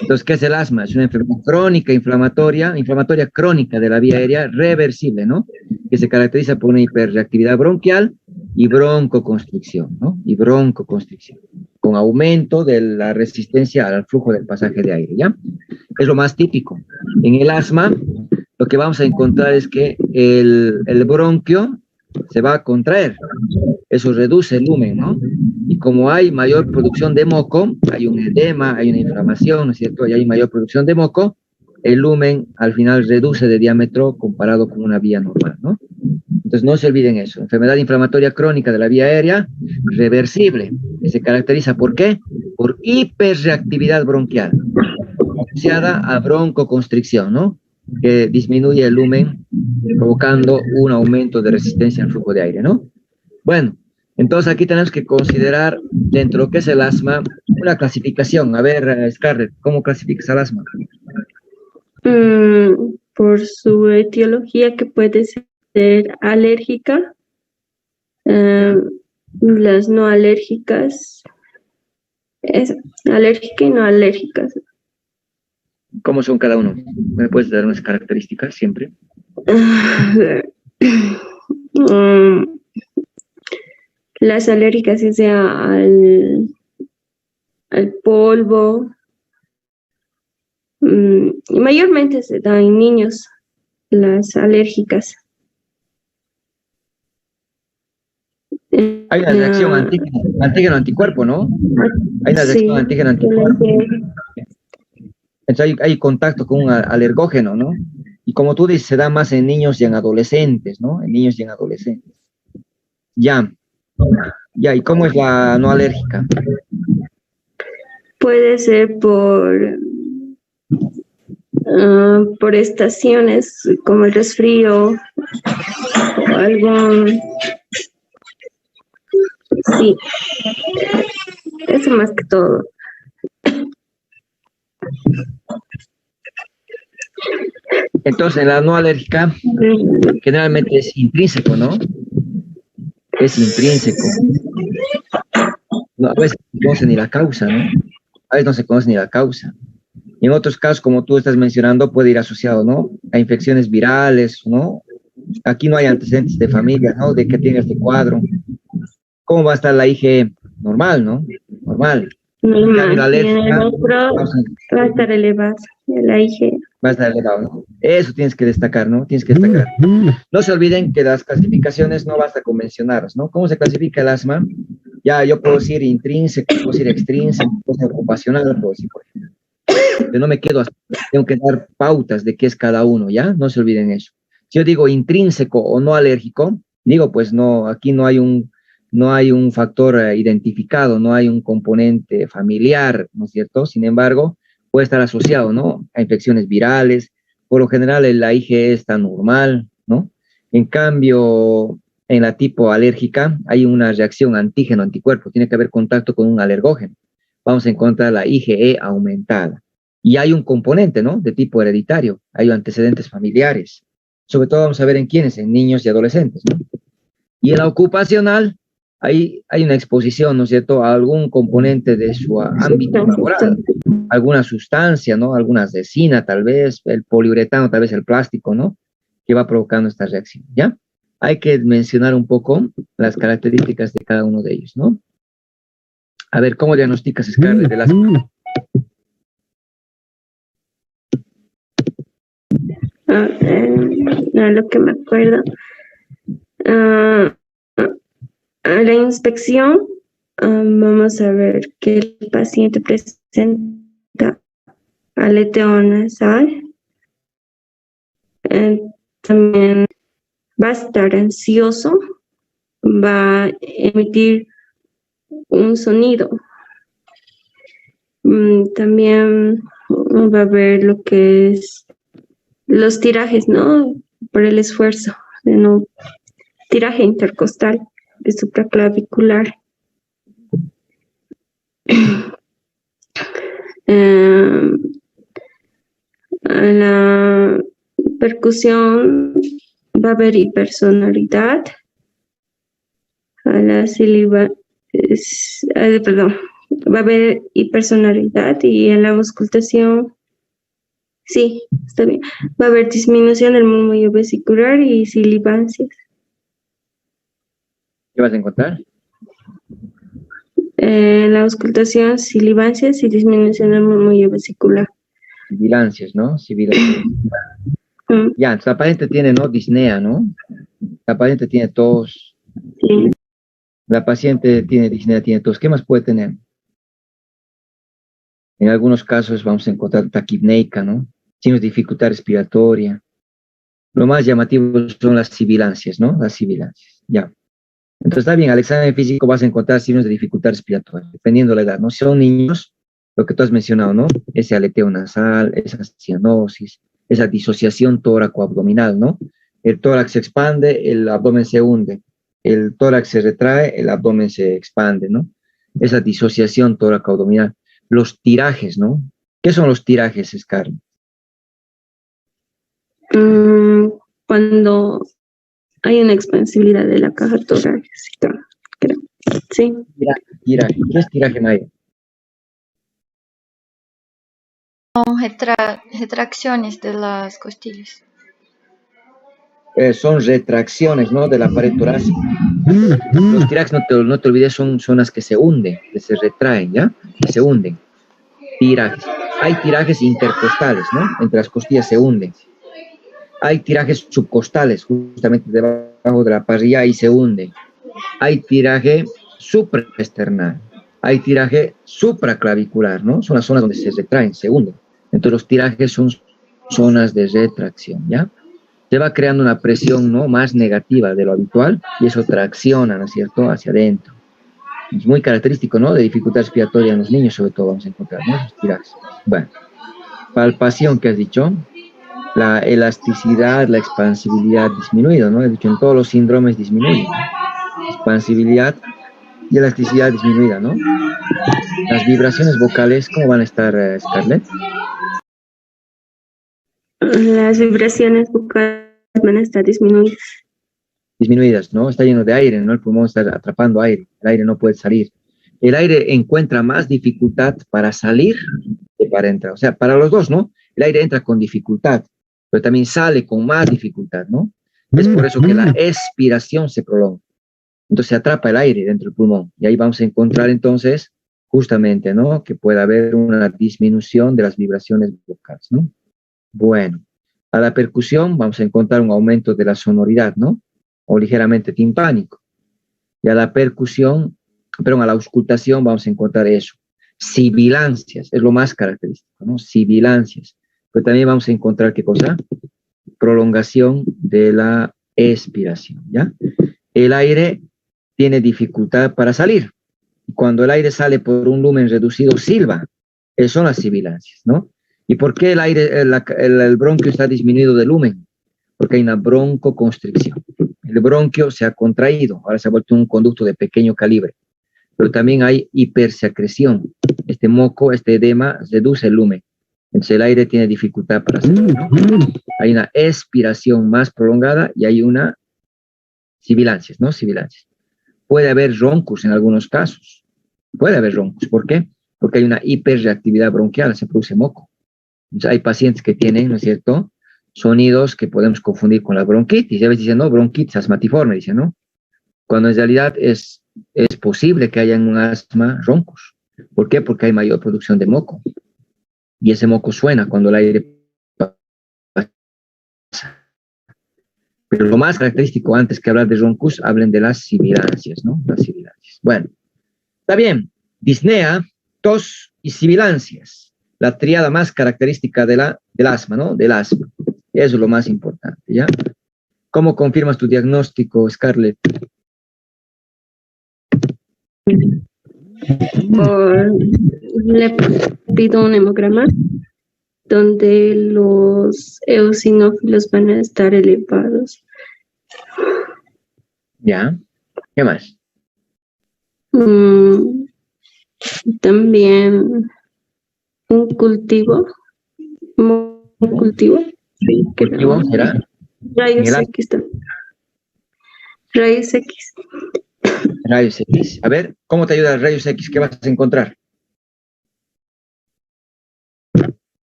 Entonces, ¿qué es el asma? Es una enfermedad crónica, inflamatoria crónica de la vía aérea, reversible, ¿no? Que se caracteriza por una hiperreactividad bronquial y broncoconstricción, ¿no? Y broncoconstricción, con aumento de la resistencia al flujo del pasaje de aire, ¿ya? Es lo más típico. En el asma, lo que vamos a encontrar es que el bronquio se va a contraer. Eso reduce el lumen, ¿no? Y como hay mayor producción de moco, hay un edema, hay una inflamación, ¿no es cierto? Y hay mayor producción de moco, el lumen al final reduce de diámetro comparado con una vía normal, ¿no? Entonces no se olviden eso. Enfermedad inflamatoria crónica de la vía aérea, reversible, que se caracteriza ¿por qué? Por hiperreactividad bronquial, asociada a broncoconstricción, ¿no? Que disminuye el lumen, provocando un aumento de resistencia al flujo de aire, ¿no? Bueno, entonces aquí tenemos que considerar dentro de lo que es el asma una clasificación. A ver, Scarlett, ¿cómo clasificas el asma? Por su etiología, que puede ser alérgica, las no alérgicas, es alérgica y no alérgicas. ¿Cómo son cada uno? ¿Me puedes dar unas características siempre? Las alérgicas, ya sea al polvo, y mayormente se da en niños, las alérgicas. Hay una reacción antígeno-anticuerpo, ¿no? Hay una reacción Sí, antígeno-anticuerpo. Entonces hay contacto con un alergógeno, ¿no? Y como tú dices, se da más en niños y en adolescentes, ¿no? En niños y en adolescentes. Ya, ¿y cómo es la no alérgica? puede ser por estaciones, como el resfrío, o algún, sí, eso más que todo. Entonces, la no alérgica generalmente es intrínseco, ¿no? Es intrínseco. No, a veces no se conoce ni la causa, ¿no? A veces no se conoce ni la causa. Y en otros casos, como tú estás mencionando, puede ir asociado, ¿no? A infecciones virales, ¿no? Aquí no hay antecedentes de familia, ¿no? De que tiene este cuadro. ¿Cómo va a estar la IgE? Normal, ¿no? Normal. En cambio, la Y en el alérgica otro va a estar elevado, la IgE. va a estar elevado, ¿no? Eso tienes que destacar, ¿no? Tienes que destacar. No se olviden que las clasificaciones no basta con mencionarlas, ¿no? ¿Cómo se clasifica el asma? Ya, yo puedo decir intrínseco, puedo decir extrínseco, puedo decir ocupacional, puedo decir, por ejemplo. Pero no me quedo así, tengo que dar pautas de qué es cada uno, ¿ya? No se olviden eso. Si yo digo intrínseco o no alérgico, digo, pues no, aquí no hay un factor identificado, no hay un componente familiar, ¿no es cierto? Sin embargo, puede estar asociado, ¿no? A infecciones virales. Por lo general, la IgE está normal, ¿no? En cambio, en la tipo alérgica hay una reacción antígeno-anticuerpo, tiene que haber contacto con un alergógeno. Vamos a encontrar la IgE aumentada. Y hay un componente, ¿no? De tipo hereditario, hay antecedentes familiares. Sobre todo vamos a ver en quiénes, en niños y adolescentes, ¿no? Y en la ocupacional hay una exposición, ¿no es cierto?, a algún componente de su ámbito laboral, alguna sustancia, ¿no? Alguna resina, tal vez, el poliuretano, tal vez el plástico, ¿no? Que va provocando esta reacción, ¿ya? Hay que mencionar un poco las características de cada uno de ellos, ¿no? A ver, ¿cómo diagnosticas, Scarlett, del asma? Lo que me acuerdo. A la inspección, vamos a ver que el paciente presenta aleteo nasal. También va a estar ansioso, va a emitir un sonido. También va a ver lo que es los tirajes, ¿no? Por el esfuerzo, ¿no? Tiraje intercostal de supraclavicular. A la percusión va a haber hipersonoridad. A la va a haber hipersonoridad, y en la auscultación, sí, está bien, va a haber disminución del murmullo vesicular y sibilancias. ¿Qué vas a encontrar? En la auscultación, sibilancias y disminución del murmullo vesicular. Sibilancias, ¿no? Sibilancias. Ya, entonces la paciente tiene, ¿no? Disnea, ¿no? La paciente tiene tos. Sí. La paciente tiene disnea, tiene tos. ¿Qué más puede tener? En algunos casos vamos a encontrar taquipneica, ¿no? signos de dificultad respiratoria. Lo más llamativo son las sibilancias, ¿no? Las sibilancias, ya. Entonces está bien, al examen físico vas a encontrar signos de dificultad respiratoria, dependiendo de la edad, ¿no? Si son niños, lo que tú has mencionado, ¿no? Ese aleteo nasal, esa cianosis, esa disociación tóraco-abdominal, ¿no? El tórax se expande, el abdomen se hunde. El tórax se retrae, el abdomen se expande, ¿no? Esa disociación tóraco-abdominal. Los tirajes, ¿no? ¿Qué son los tirajes, Scarlett? Cuando hay una expansibilidad de la caja torácica, creo. Sí. Tiraje. ¿Qué es tiraje, Maya? Son retracciones de las costillas. Son retracciones, ¿no? De la pared torácica. Los tirajes, no te olvides, son zonas que se hunden, que se retraen, ¿ya? Que se hunden. Tirajes. Hay tirajes intercostales, ¿no? Entre las costillas se hunden. Hay tirajes subcostales, justamente debajo de la parrilla, y se hunde. Hay tiraje supraesternal. Hay tiraje supraclavicular, ¿no? Son las zonas donde se retraen, se hunden. Entonces los tirajes son zonas de retracción, ¿ya? Se va creando una presión, ¿no? Más negativa de lo habitual y eso tracciona, ¿no es cierto?, hacia adentro. Es muy característico, ¿no? De dificultad respiratoria en los niños, sobre todo, vamos a encontrar, ¿no? Esos tirajes. Bueno, palpación, ¿qué has dicho? La elasticidad, la expansibilidad disminuido, ¿no? He dicho, en todos los síndromes disminuye, ¿no? Expansibilidad y elasticidad disminuida, ¿no? Las vibraciones vocales, ¿cómo van a estar, Scarlett? Las vibraciones vocales van a estar disminuidas. Disminuidas, ¿no? Está lleno de aire, ¿no? El pulmón está atrapando aire, el aire no puede salir. El aire encuentra más dificultad para salir que para entrar. O sea, para los dos, ¿no? El aire entra con dificultad, pero también sale con más dificultad, ¿no? Es por eso que la expiración se prolonga. Entonces se atrapa el aire dentro del pulmón. Y ahí vamos a encontrar entonces, justamente, ¿no? Que puede haber una disminución de las vibraciones vocales, ¿no? Bueno, a la percusión vamos a encontrar un aumento de la sonoridad, ¿no? O ligeramente timpánico. Y a la percusión, perdón, a la auscultación vamos a encontrar eso. Sibilancias, es lo más característico, ¿no? Sibilancias. Pero también vamos a encontrar, ¿qué cosa? Prolongación de la expiración, ¿ya? El aire tiene dificultad para salir. Cuando el aire sale por un lumen reducido, silba. Esas son las sibilancias, ¿no? ¿Y por qué el aire, el bronquio está disminuido de lumen? Porque hay una broncoconstricción. El bronquio se ha contraído, ahora se ha vuelto un conducto de pequeño calibre. Pero también hay hipersecreción. Este moco, este edema, reduce el lumen. Entonces el aire tiene dificultad para salir, ¿no? Hay una expiración más prolongada y hay una sibilancias, ¿no? Sibilancias. Puede haber roncus en algunos casos. Puede haber roncus. ¿Por qué? Porque hay una hiperreactividad bronquial, se produce moco. Entonces, hay pacientes que tienen, ¿no es cierto?, sonidos que podemos confundir con la bronquitis. Y a veces dicen, no, bronquitis asmatiforme, dicen, ¿no? Cuando en realidad es posible que haya un asma roncus. ¿Por qué? Porque hay mayor producción de moco. Y ese moco suena cuando el aire pasa. Pero lo más característico, antes que hablar de roncus, hablen de las sibilancias, ¿no? Las sibilancias. Bueno, está bien. Disnea, tos y sibilancias. La tríada más característica del asma, ¿no? Del asma. Eso es lo más importante, ¿ya? ¿Cómo confirmas tu diagnóstico, Scarlett? Le pido un hemograma donde los eosinófilos van a estar elevados. ¿Ya? ¿Qué más? También un cultivo. ¿Un cultivo? Sí, cultivo será. Rayos X. Rayos X. Rayos X. A ver, ¿cómo te ayuda el rayos X? ¿Qué vas a encontrar?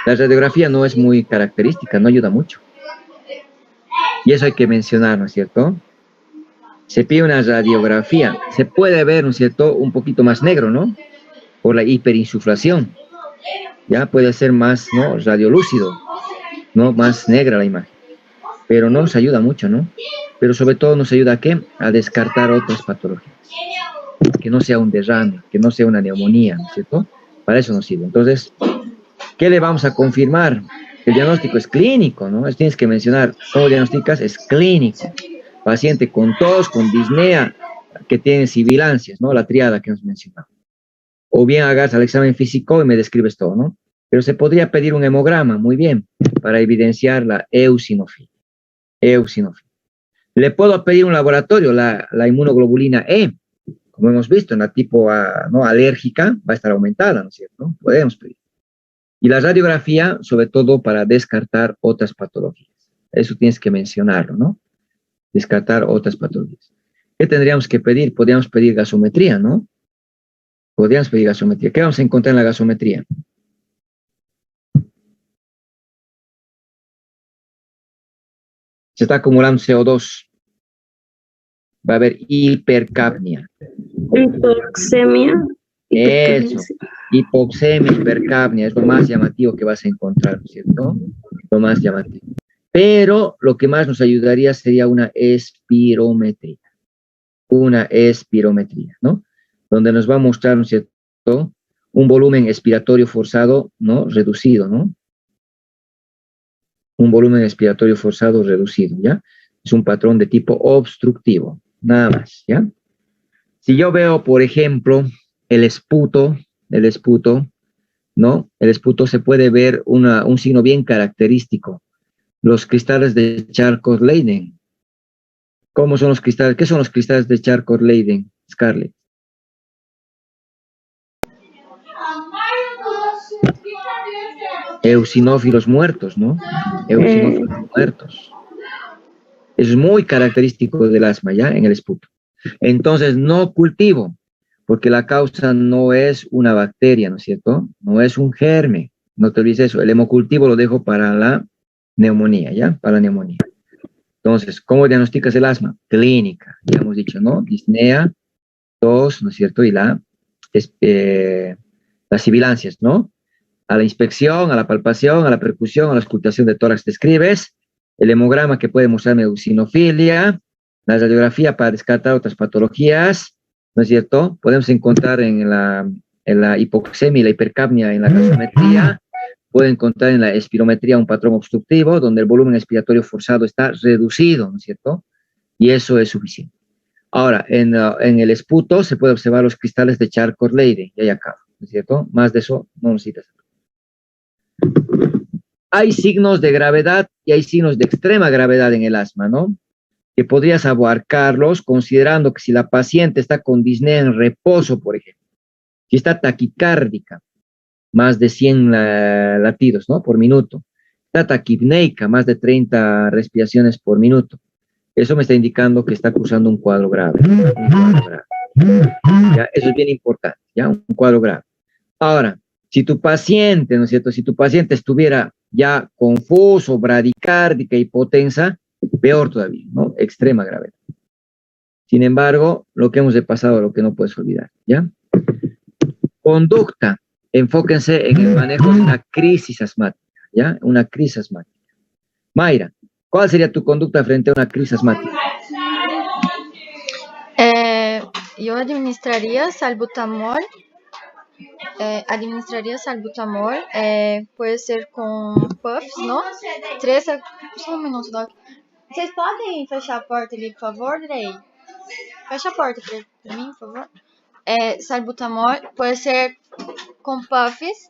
La radiografía no es muy característica, no ayuda mucho. Y eso hay que mencionar, ¿no es cierto? Se pide una radiografía. Se puede ver, ¿no es cierto?, un poquito más negro, ¿no? Por la hiperinsuflación. Ya puede ser más, ¿no?, radiolúcido, ¿no? Más negra la imagen. Pero no nos ayuda mucho, ¿no? Pero sobre todo nos ayuda ¿a qué? A descartar otras patologías. que no sea un derrame, que no sea una neumonía, ¿no es cierto? Para eso nos sirve. Entonces, ¿qué le vamos a confirmar? El diagnóstico es clínico, ¿no? Tienes que mencionar, ¿cómo diagnosticas? Es clínico. Paciente con tos, con disnea, que tiene sibilancias, ¿no? La triada que nos mencionamos. O bien hagas el examen físico y me describes todo, ¿no? Pero se podría pedir un hemograma, muy bien, para evidenciar la eosinofilia. Eosinofilia. Le puedo pedir un laboratorio, la inmunoglobulina E, como hemos visto, en la tipo A, ¿no? Alérgica, va a estar aumentada, ¿no es cierto? Podemos pedir. Y la radiografía, sobre todo para descartar otras patologías. Eso tienes que mencionarlo, ¿no? Descartar otras patologías. ¿Qué tendríamos que pedir? Podríamos pedir gasometría, ¿no? Podríamos pedir gasometría. ¿Qué vamos a encontrar en la gasometría? Se está acumulando CO2. Va a haber hipercapnia. Hipoxemia. Eso. Hipoxemia, hipercapnia, es lo más llamativo que vas a encontrar, ¿no es cierto? Lo más llamativo. Pero lo que más nos ayudaría sería una espirometría. Una espirometría, ¿no? Donde nos va a mostrar, ¿no es cierto?, un volumen expiratorio forzado, ¿no? Reducido, ¿no? Un volumen expiratorio forzado reducido, ¿ya? Es un patrón de tipo obstructivo, nada más, ¿ya? Si yo veo, por ejemplo, el esputo, ¿no? El esputo se puede ver un signo bien característico. Los cristales de Charcot-Leyden. ¿Cómo son los cristales? ¿Qué son los cristales de Charcot-Leyden, Scarlett? Eosinófilos muertos, ¿no? Eosinófilos muertos. Es muy característico del asma, ¿ya? En el esputo. Entonces, no cultivo, porque la causa no es una bacteria, ¿no es cierto? No es un germen. No te olvides eso. El hemocultivo lo dejo para la neumonía, ¿ya? Para la neumonía. Entonces, ¿cómo diagnosticas el asma? Clínica, ya hemos dicho, ¿no? Disnea, tos, ¿no es cierto? Y las sibilancias, ¿no? A la inspección, a la palpación, a la percusión, a la auscultación de tórax describes, el hemograma que puede mostrarme eosinofilia, la radiografía para descartar otras patologías, ¿no es cierto? Podemos encontrar en la hipoxemia y la hipercapnia en la gasometría, puede encontrar en la espirometría un patrón obstructivo donde el volumen expiratorio forzado está reducido, ¿no es cierto? Y eso es suficiente. Ahora, en el esputo se puede observar los cristales de Charcot-Leyden, y ahí acá, ¿no es cierto? Más de eso no necesitas. Hay signos de gravedad y hay signos de extrema gravedad en el asma, ¿no? Que podrías abarcarlos considerando que si la paciente está con disnea en reposo, por ejemplo, si está taquicárdica, más de 100 latidos, ¿no? Por minuto, está taquipneica, más de 30 respiraciones por minuto, eso me está indicando que está cursando un cuadro grave. ¿Ya? Eso es bien importante, ¿ya? Un cuadro grave. Ahora, si tu paciente, ¿no es cierto? Si tu paciente estuviera ya confuso, bradicárdica, hipotensa, peor todavía, ¿no? Extrema gravedad. Sin embargo, lo que hemos de pasado, lo que no puedes olvidar, ¿ya? Conducta. Enfóquense en el manejo de una crisis asmática, ¿ya? Una crisis asmática. Mayra, ¿cuál sería tu conducta frente a una crisis asmática? Yo administraría salbutamol. Puede ser com puffs, não? Só um minuto, Doc. Vocês podem fechar a porta ali, por favor, Drey? Fecha a porta pra mim, por favor. Salbutamol pode ser com puffs,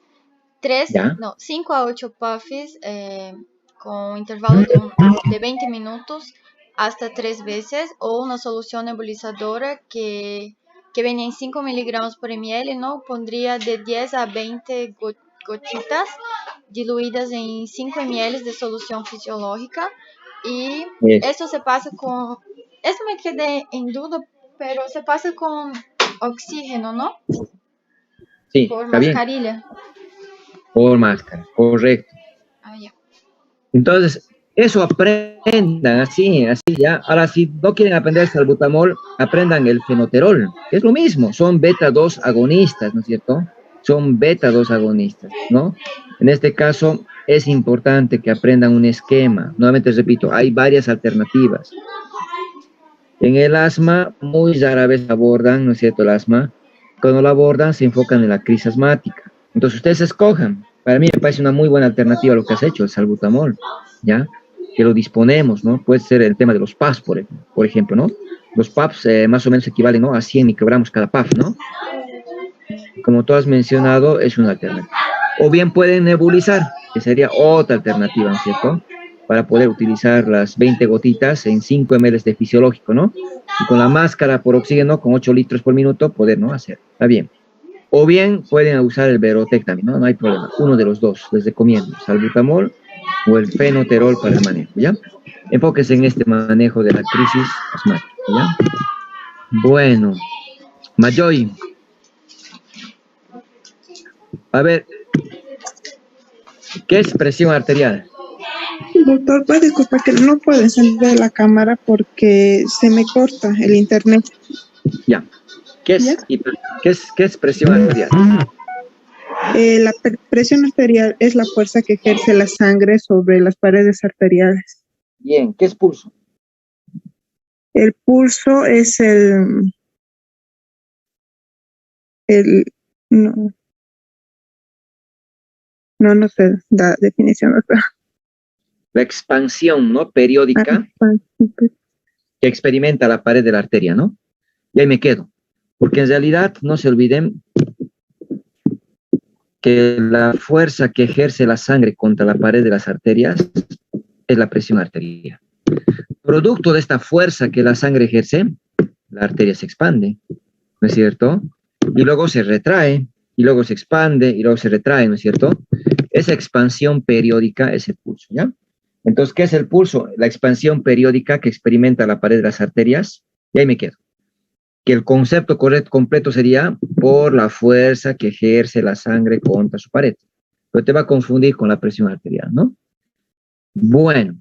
5 a 8 puffs, com intervalo de 20 minutos hasta 3 veces, ou una solución nebulizadora que viene en 5 miligramos por ml, ¿no? Pondría de 10 a 20 gotitas diluidas en 5 ml de solución fisiológica. Y esto se pasa con... Esto me quedé en duda, pero se pasa con oxígeno, ¿no? Sí, por mascarilla. Bien. Por máscara, correcto. Ya. Entonces, eso aprendan así, ya. Ahora, si no quieren aprender salbutamol, aprendan el fenoterol, que es lo mismo, son beta-2 agonistas, ¿no es cierto? Son beta-2 agonistas, ¿no? En este caso, es importante que aprendan un esquema. Nuevamente repito, hay varias alternativas. En el asma, muy rara vez abordan, ¿no es cierto?, el asma. Cuando lo abordan, se enfocan en la crisis asmática. Entonces, ustedes escojan. Para mí me parece una muy buena alternativa a lo que has hecho, el salbutamol, ¿ya? Que lo disponemos, ¿no? Puede ser el tema de los PAFs, por ejemplo, ¿no? Los PAFs más o menos equivalen, ¿no?, a 100 microgramos cada PAF, ¿no? Como tú has mencionado, es una alternativa. O bien pueden nebulizar, que sería otra alternativa, ¿no es cierto?, para poder utilizar las 20 gotitas en 5 ml de fisiológico, ¿no? Y con la máscara por oxígeno, con 8 litros por minuto, poder, ¿no?, hacer. Está bien. O bien pueden usar el Verotec también, ¿no? No hay problema. Uno de los dos, les recomiendo, salbutamol o el fenoterol para el manejo, ¿ya? Enfóquese en este manejo de la crisis asmática, ¿ya? Bueno, Mayoy, a ver, ¿qué es presión arterial? Doctor, pues disculpa que no puedo encender la cámara porque se me corta el internet. Ya. ¿Qué ¿Ya? es, qué es presión arterial? La presión arterial es la fuerza que ejerce la sangre sobre las paredes arteriales. Bien, ¿qué es pulso? El pulso es el no, no sé la definición, doctor. La expansión, ¿no?, Ah, periódica que experimenta la pared de la arteria, ¿no? Y ahí me quedo. Porque en realidad, no se olviden que la fuerza que ejerce la sangre contra la pared de las arterias es la presión arterial. Producto de esta fuerza que la sangre ejerce, la arteria se expande, ¿no es cierto? Y luego se retrae, y luego se expande, y luego se retrae, ¿no es cierto? Esa expansión periódica es el pulso, ¿ya? Entonces, ¿qué es el pulso? La expansión periódica que experimenta la pared de las arterias, y ahí me quedo. Que el concepto correcto, completo sería por la fuerza que ejerce la sangre contra su pared. Pero te va a confundir con la presión arterial, ¿no? Bueno,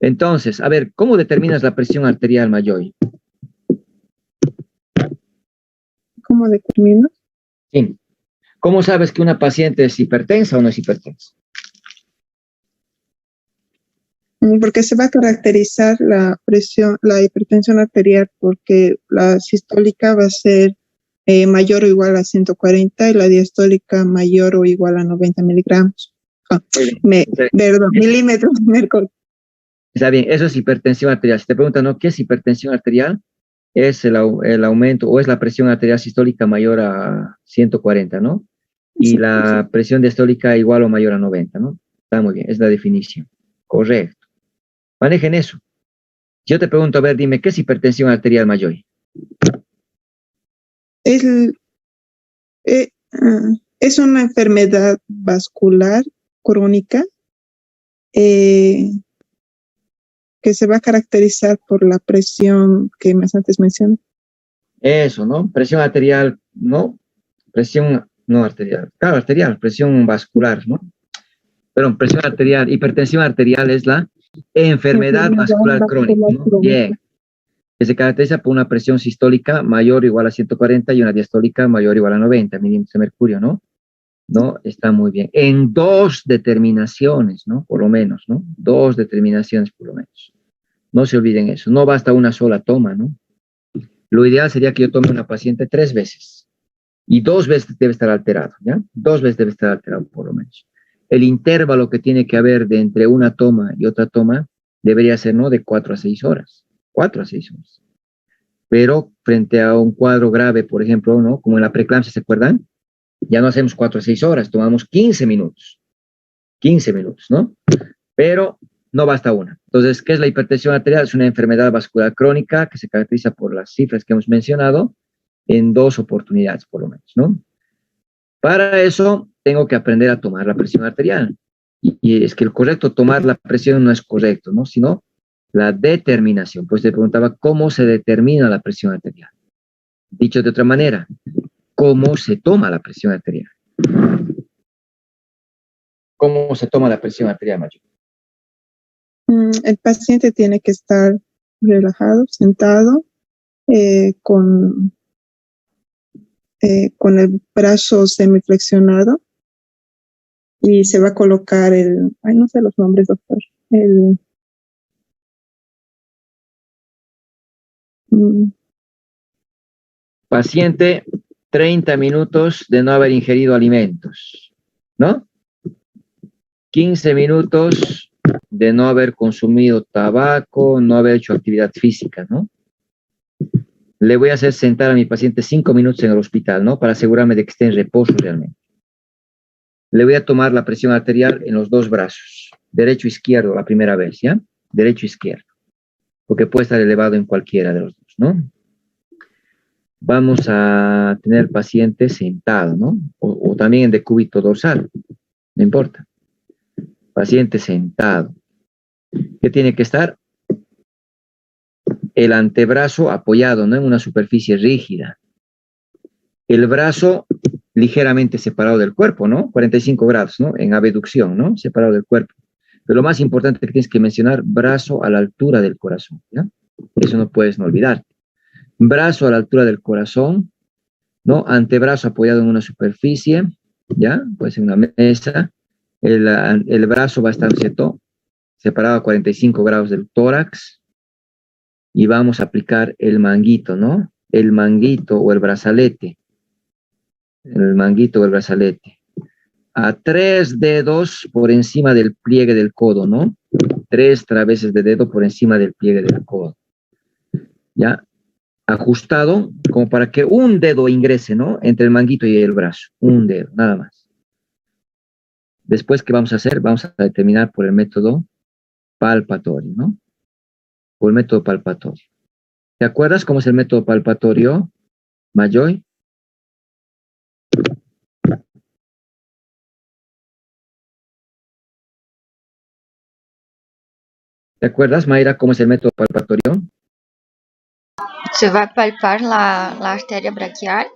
entonces, a ver, ¿cómo determinas la presión arterial, Mayoy? ¿Cómo determino? Sí. ¿Cómo sabes que una paciente es hipertensa o no es hipertensa? Porque se va a caracterizar la presión, la hipertensión arterial, porque la sistólica va a ser mayor o igual a 140 y la diastólica mayor o igual a 90 miligramos. Ah, perdón, milímetros de mercurio. Está bien, eso es hipertensión arterial. Si te preguntan, ¿no?, ¿qué es hipertensión arterial? Es el aumento o es la presión arterial sistólica mayor a 140, ¿no? Y la presión diastólica igual o mayor a 90, ¿no? Está muy bien, es la definición. Correcto. Manejen eso. Yo te pregunto, a ver, dime, ¿qué es hipertensión arterial, mayor? Es, es una enfermedad vascular crónica eh, que se va a caracterizar por la presión que más antes mencioné. Eso, ¿no? Presión arterial, ¿no? Presión, no arterial, claro, arterial, presión vascular, ¿no? Perdón, presión arterial, hipertensión arterial es la enfermedad vascular crónica, ¿no? Bien, que se caracteriza por una presión sistólica mayor o igual a 140 y una diastólica mayor o igual a 90 milímetros de mercurio, ¿no? ¿No? Está muy bien. En dos determinaciones, ¿no? Por lo menos, ¿no? Dos determinaciones por lo menos. No se olviden eso. No basta una sola toma, ¿no? Lo ideal sería que yo tome una paciente 3 veces. Y 2 veces debe estar alterado, ¿ya? 2 veces debe estar alterado por lo menos. El intervalo que tiene que haber de entre una toma y otra toma debería ser, ¿no?, de 4 a 6 horas. 4 a 6 horas. Pero frente a un cuadro grave, por ejemplo, ¿no?, como en la preeclampsia, ¿se acuerdan? Ya no hacemos 4 a 6 horas, tomamos 15 minutos. 15 minutos, ¿no? Pero no basta una. Entonces, ¿qué es la hipertensión arterial? Es una enfermedad vascular crónica que se caracteriza por las cifras que hemos mencionado en 2 oportunidades, por lo menos, ¿no? Para eso, tengo que aprender a tomar la presión arterial. Y es que el correcto tomar la presión no es correcto, ¿no? Sino la determinación. Pues te preguntaba, ¿cómo se determina la presión arterial? Dicho de otra manera, ¿cómo se toma la presión arterial? ¿Cómo se toma la presión arterial, Mayo? El paciente tiene que estar relajado, sentado, con el brazo semiflexionado y se va a colocar no sé los nombres, doctor, Mm, Paciente, 30 minutos de no haber ingerido alimentos, ¿no? 15 minutos de no haber consumido tabaco, no haber hecho actividad física, ¿no? Le voy a hacer sentar a mi paciente 5 minutos en el hospital, ¿no? Para asegurarme de que esté en reposo realmente. Le voy a tomar la presión arterial en los dos brazos, derecho e izquierdo la primera vez, ¿ya? Derecho e izquierdo, porque puede estar elevado en cualquiera de los dos, ¿no? Vamos a tener el paciente sentado, ¿no? O también en decúbito dorsal, no importa. Paciente sentado. ¿Qué tiene que estar? El antebrazo apoyado, ¿no? En una superficie rígida. El brazo ligeramente separado del cuerpo, ¿no? 45 grados, ¿no? En abducción, ¿no? Separado del cuerpo. Pero lo más importante que tienes que mencionar, brazo a la altura del corazón, ¿ya? Eso no puedes no olvidar. Brazo a la altura del corazón, ¿no? Antebrazo apoyado en una superficie, ¿ya? Puede ser una mesa. El brazo va a estar, ¿cierto? Separado a 45 grados del tórax. Y vamos a aplicar el manguito, ¿no? El manguito o el brazalete. El manguito o el brazalete. A 3 dedos por encima del pliegue del codo, ¿no? 3 traveses de dedo por encima del pliegue del codo. ¿Ya? Ajustado como para que un dedo ingrese, ¿no? Entre el manguito y el brazo. Un dedo, nada más. Después, ¿qué vamos a hacer? Vamos a determinar por el método palpatorio, ¿no? Por el método palpatorio. ¿Te acuerdas cómo es el método palpatorio, Mayoy? ¿Te acuerdas, Mayra, cómo es el método palpatorio? Se vai palpar la arteria braquial.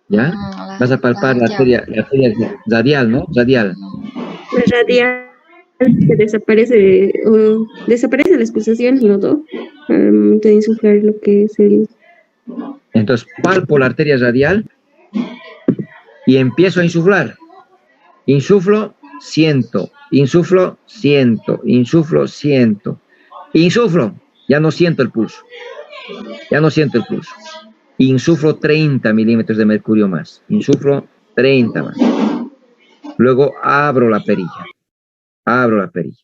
¿Ya? Vas a palpar la arteria radial, ¿no? Radial. La radial que desaparece, desaparece la expulsación, ¿no? Al momento de insuflar lo que es el... Entonces, palpo la arteria radial y empiezo a insuflar. Insuflo, siento. Insuflo, siento. Insuflo, siento. Insuflo, ya no siento el pulso. Ya no siento el pulso. Insuflo 30 milímetros de mercurio más. Insuflo 30 más. Luego abro la perilla. Abro la perilla.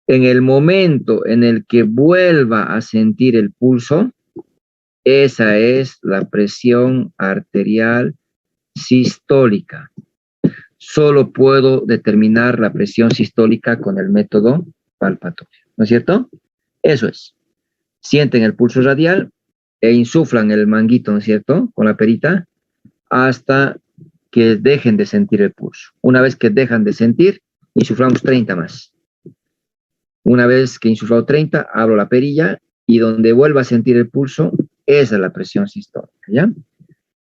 En el momento en el que vuelva a sentir el pulso, esa es la presión arterial sistólica. Solo puedo determinar la presión sistólica con el método palpatorio, ¿no es cierto? Eso es. Sienten el pulso radial e insuflan el manguito, ¿no es cierto? Con la perita hasta que dejen de sentir el pulso. Una vez que dejan de sentir, insuflamos 30 más. Una vez que he insuflado 30, abro la perilla y donde vuelva a sentir el pulso, esa es la presión sistólica, ¿ya?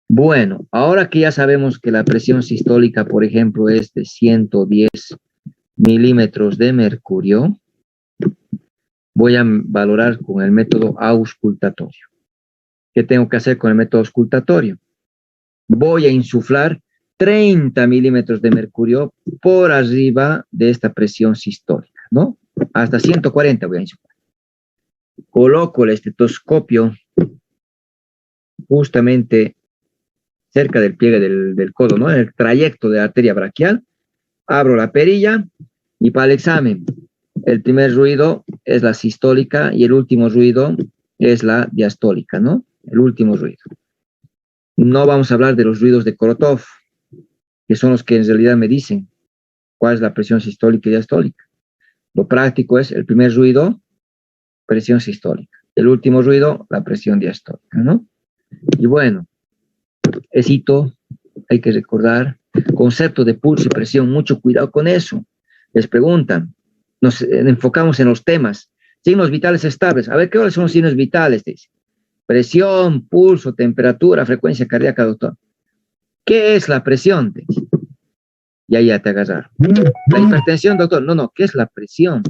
Bueno, ahora que ya sabemos que la presión sistólica, por ejemplo, es de 110 milímetros de mercurio, voy a valorar con el método auscultatorio. ¿Qué tengo que hacer con el método auscultatorio? Voy a insuflar 30 milímetros de mercurio por arriba de esta presión sistólica, ¿no? Hasta 140 voy a insuflar. Coloco el estetoscopio justamente cerca del pliegue del codo, ¿no? En el trayecto de la arteria braquial. Abro la perilla y para el examen, el primer ruido es la sistólica y el último ruido es la diastólica, ¿no? El último ruido. No vamos a hablar de los ruidos de Korotov, que son los que en realidad me dicen cuál es la presión sistólica y diastólica. Lo práctico es el primer ruido, presión sistólica. El último ruido, la presión diastólica, ¿no? Y bueno, esito, hay que recordar, concepto de pulso y presión, mucho cuidado con eso. Les preguntan, nos enfocamos en los temas, signos vitales estables. A ver, ¿qué son los signos vitales? Te dice. Presión, pulso, temperatura, frecuencia cardíaca, doctor. ¿Qué es la presión? Te dice. Ya te agarraron. La hipertensión, doctor. No, ¿qué es la presión?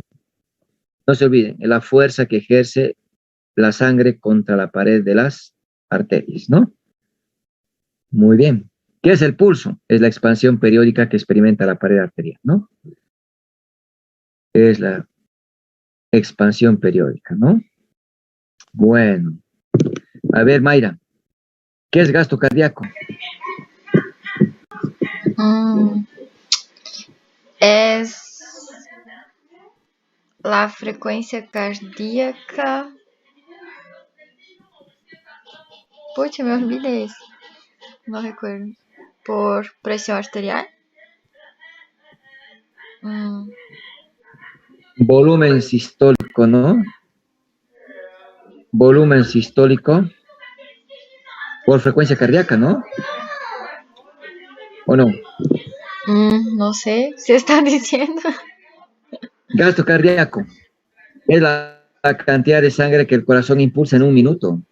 No se olviden, es la fuerza que ejerce la sangre contra la pared de las arterias, ¿no? Muy bien. ¿Qué es el pulso? Es la expansión periódica que experimenta la pared arterial, ¿no? Es la expansión periódica, ¿no? Bueno, a ver, Mayra, ¿qué es gasto cardíaco? Es la frecuencia cardíaca. Pucha, me olvidé eso. No recuerdo. Por presión arterial. Volumen sistólico, ¿no? Volumen sistólico por frecuencia cardíaca, ¿no? ¿O no? No sé, ¿se está diciendo? Gasto cardíaco es la cantidad de sangre que el corazón impulsa en un minuto.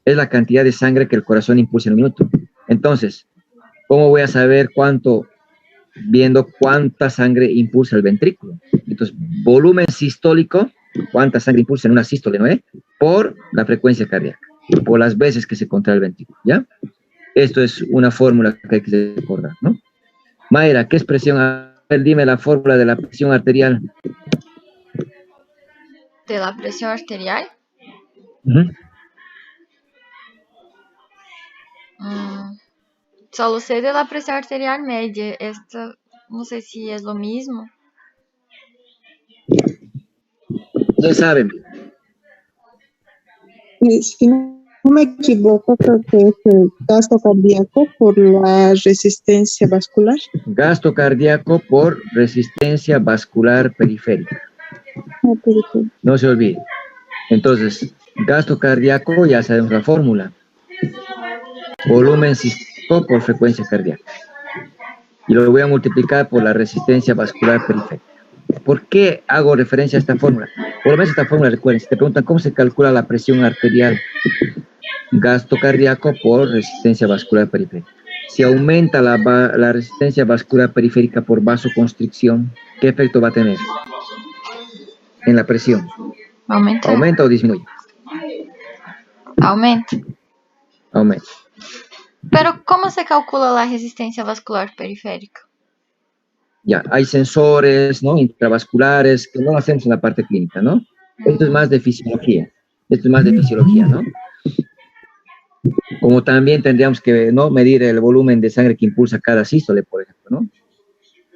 Es la cantidad de sangre que el corazón impulsa en un minuto. Entonces, ¿cómo voy a saber cuánto? Viendo cuánta sangre impulsa el ventrículo. Entonces, volumen sistólico, cuánta sangre impulsa en una sístole, ¿no? Por la frecuencia cardíaca, por las veces que se contrae el ventrículo, ¿ya? Esto es una fórmula que hay que recordar, ¿no? Mayra, ¿qué es presión? A ver, dime la fórmula de la presión arterial. ¿De la presión arterial? Solo sé de la presión arterial media. Esto no sé si es lo mismo. Ya saben. Si no me equivoco, creo que es el gasto cardíaco por la resistencia vascular. Gasto cardíaco por resistencia vascular periférica. No se olvide. Entonces, gasto cardíaco, ya sabemos la fórmula. Volumen sistólico por frecuencia cardíaca. Y lo voy a multiplicar por la resistencia vascular periférica. ¿Por qué hago referencia a esta fórmula? Por lo menos esta fórmula, recuerden, si te preguntan cómo se calcula la presión arterial, gasto cardíaco por resistencia vascular periférica. Si aumenta la resistencia vascular periférica por vasoconstricción, ¿qué efecto va a tener en la presión? ¿Aumenta? ¿Aumenta o disminuye? Aumenta. Aumenta. Pero, ¿cómo se calcula la resistencia vascular periférica? Ya, hay sensores, ¿no? Intravasculares que no hacemos en la parte clínica, ¿no? Esto es más de fisiología. Esto es más de fisiología, ¿no? Como también tendríamos que, ¿no?, medir el volumen de sangre que impulsa cada sístole, por ejemplo, ¿no?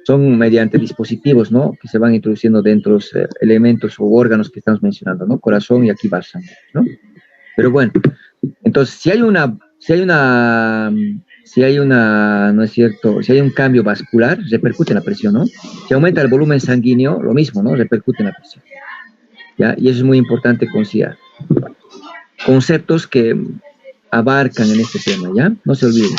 Son mediante dispositivos, ¿no?, que se van introduciendo dentro de los elementos o órganos que estamos mencionando, ¿no? Corazón y aquí va sangre, ¿no? Pero bueno, entonces, si hay ¿no es cierto? Si hay un cambio vascular, repercute en la presión, ¿no? Si aumenta el volumen sanguíneo, lo mismo, ¿no? Repercute en la presión, ¿ya? Y eso es muy importante considerar. Conceptos que abarcan en este tema, ¿ya? No se olviden.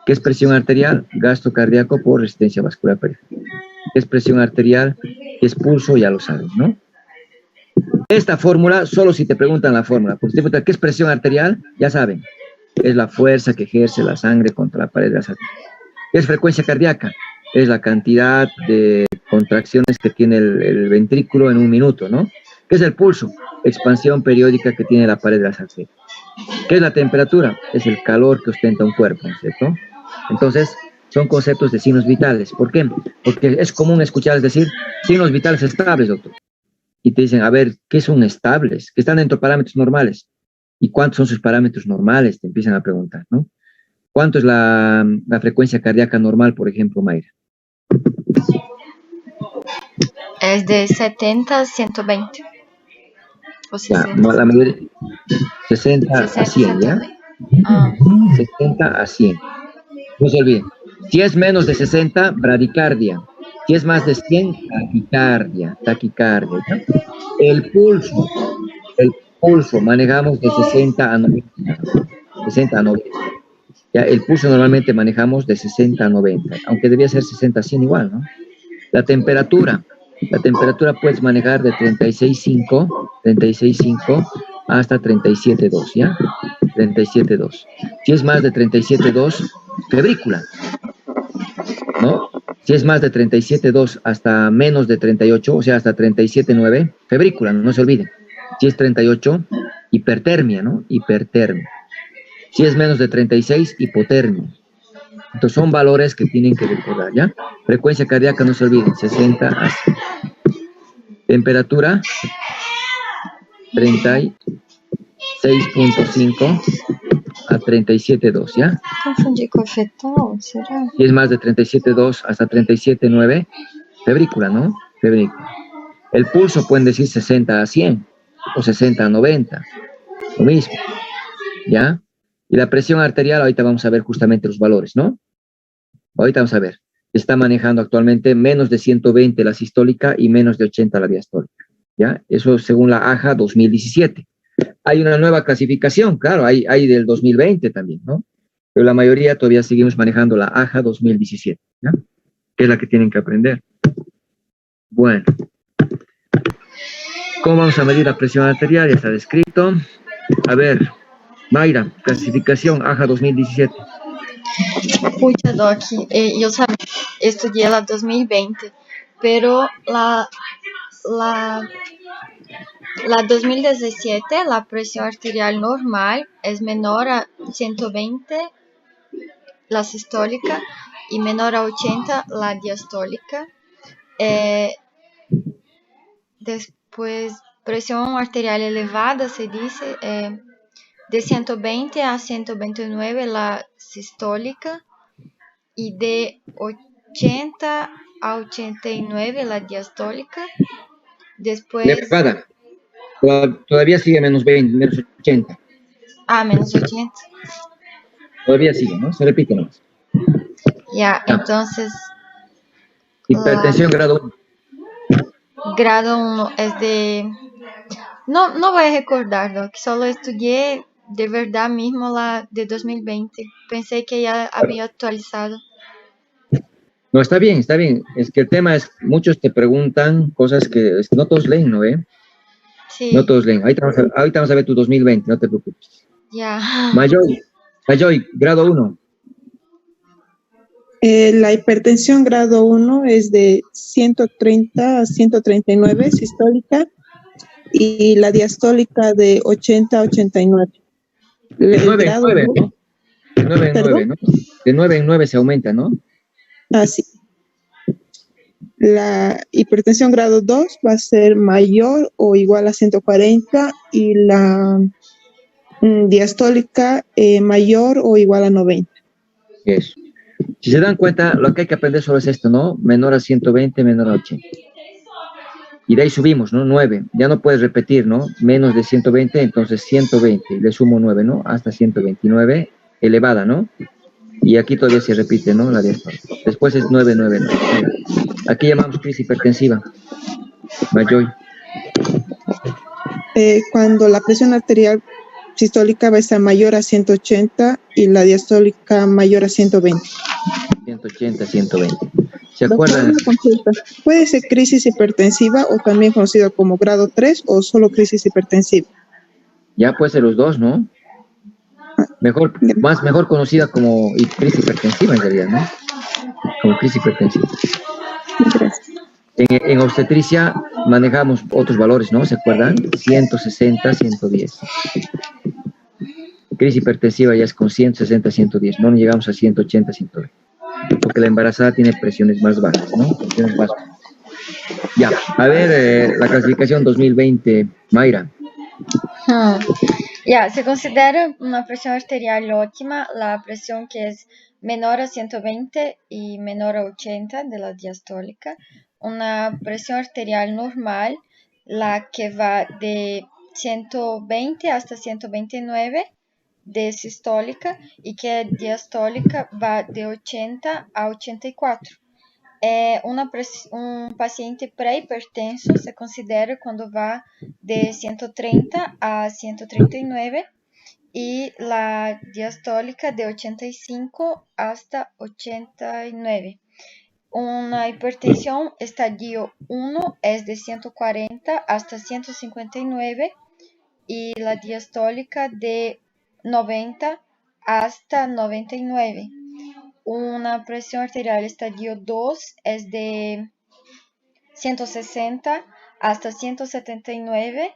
¿Qué es presión arterial? Gasto cardíaco por resistencia vascular periférica. ¿Qué es presión arterial? ¿Qué es pulso? Ya lo saben, ¿no? Esta fórmula, solo si te preguntan la fórmula, porque si te preguntan ¿qué es presión arterial? Ya saben, es la fuerza que ejerce la sangre contra la pared de las arterias. ¿Qué es frecuencia cardíaca? Es la cantidad de contracciones que tiene el ventrículo en un minuto, ¿no? ¿Qué es el pulso? Expansión periódica que tiene la pared de las arterias. ¿Qué es la temperatura? Es el calor que ostenta un cuerpo, ¿no es cierto? Entonces, son conceptos de signos vitales. ¿Por qué? Porque es común escuchar decir signos vitales estables, doctor. Y te dicen, a ver, ¿qué son estables? ¿Que están dentro de parámetros normales? ¿Y cuántos son sus parámetros normales? Te empiezan a preguntar, ¿no? ¿Cuánto es la frecuencia cardíaca normal, por ejemplo, Mayra? Es de 70 a 120. O 60. Ya, no, la mayoría, 60 a 100, ¿ya? 60 a 100. No se olviden. Si es menos de 60, bradicardia. Si es más de 100, taquicardia. ¿Ya? El pulso manejamos de 60 a 90. 60 a 90. Ya, el pulso normalmente manejamos de 60 a 90, aunque debía ser 60 a 100 igual, ¿no? La temperatura puedes manejar de 36.5 hasta 37.2, ¿ya? 37.2. Si es más de 37.2, febrícula, ¿no? Si es más de 37.2 hasta menos de 38, o sea, hasta 37.9, febrícula, no se olviden. Si es 38, hipertermia, ¿no? Hipertermia. Si es menos de 36, hipotermia. Entonces son valores que tienen que recordar, ¿ya? Frecuencia cardíaca, no se olviden, 60 a 100. Temperatura, 36.5 a 37.2, ¿ya? Confundí con fetal, ¿será? Y es más de 37.2 hasta 37.9, febrícula, ¿no? Febrícula. El pulso pueden decir 60 a 100 o 60 a 90, lo mismo, ¿ya? Y la presión arterial, ahorita vamos a ver justamente los valores, ¿no? Ahorita vamos a ver. Está manejando actualmente menos de 120 la sistólica y menos de 80 la diastólica, ¿ya? Eso según la AJA 2017. Hay una nueva clasificación, claro, hay del 2020 también, ¿no? Pero la mayoría todavía seguimos manejando la AJA 2017, ¿ya? Que es la que tienen que aprender. Bueno, ¿cómo vamos a medir la presión arterial? Ya está descrito. A ver, Mayra, clasificación AJA 2017. Pucha, Doc, yo sabía, estudié la 2020, pero la 2017, la presión arterial normal es menor a 120, la sistólica, y menor a 80, la diastólica. Después, presión arterial elevada, se dice, de 120 a 129 la sistólica y de 80 a 89 la diastólica. Después, Elevada. Todavía sigue menos 20, menos 80. menos 80. Todavía sigue, ¿no? Se repite nomás. Ya, entonces, Hipertensión grado 1. grado 1 es de... No voy a recordar, Doc, solo estudié de verdad mismo la de 2020. Pensé que ya había actualizado. No, está bien, está bien. Es que el tema es, muchos te preguntan cosas que no todos leen, ¿no? Sí, No todos leen. Ahorita vamos a ver tu 2020, no te preocupes. ya. Mayoy, grado 1. La hipertensión grado 1 es de 130 a 139 sistólica y la diastólica de 80 a 89. De El 9 en grado 9, 2, ¿no? De 9 en 9, perdón, ¿no? De 9 en 9 se aumenta, ¿no? así. La hipertensión grado 2 va a ser mayor o igual a 140 y la diastólica mayor o igual a 90. Eso. Si se dan cuenta, lo que hay que aprender solo es esto, ¿no? Menor a 120, menor a 80. Y de ahí subimos, ¿no? 9. Ya no puedes repetir, ¿no? Menos de 120, entonces 120. Le sumo 9, ¿no? Hasta 129, elevada, ¿no? Y aquí todavía se repite, ¿no? La diastólica. Después es 999. Aquí llamamos crisis hipertensiva. Mayoy. Cuando la presión arterial sistólica va a estar mayor a 180 y la diastólica mayor a 120. 180, 120. ¿Se Doctor, acuerdan? una consulta. ¿Puede ser crisis hipertensiva o también conocido como grado 3 o solo crisis hipertensiva? Ya puede ser los dos, ¿no? Mejor conocida como crisis hipertensiva en realidad, ¿no? Como crisis hipertensiva. Gracias. En obstetricia manejamos otros valores, ¿no? ¿Se acuerdan? 160, 110. Crisis hipertensiva ya es con 160, 110. No llegamos a 180, 120. Porque la embarazada tiene presiones más bajas, ¿no? Presiones más bajas. Ya, a ver, la clasificación 2020, Mayra. Ya, se considera una presión arterial óptima la presión que es menor a 120 y menor a 80 de la diastólica. Una presión arterial normal, la que va de 120 hasta 129 de sistólica y que diastólica va de 80 a 84. Un paciente pré-hipertenso se considera cuando va de 130 a 139 y la diastólica de 85 hasta 89. Una hipertensión estadio 1 es de 140 hasta 159 y la diastólica de 90 hasta 99. Una presión arterial estadio 2 es de 160 hasta 179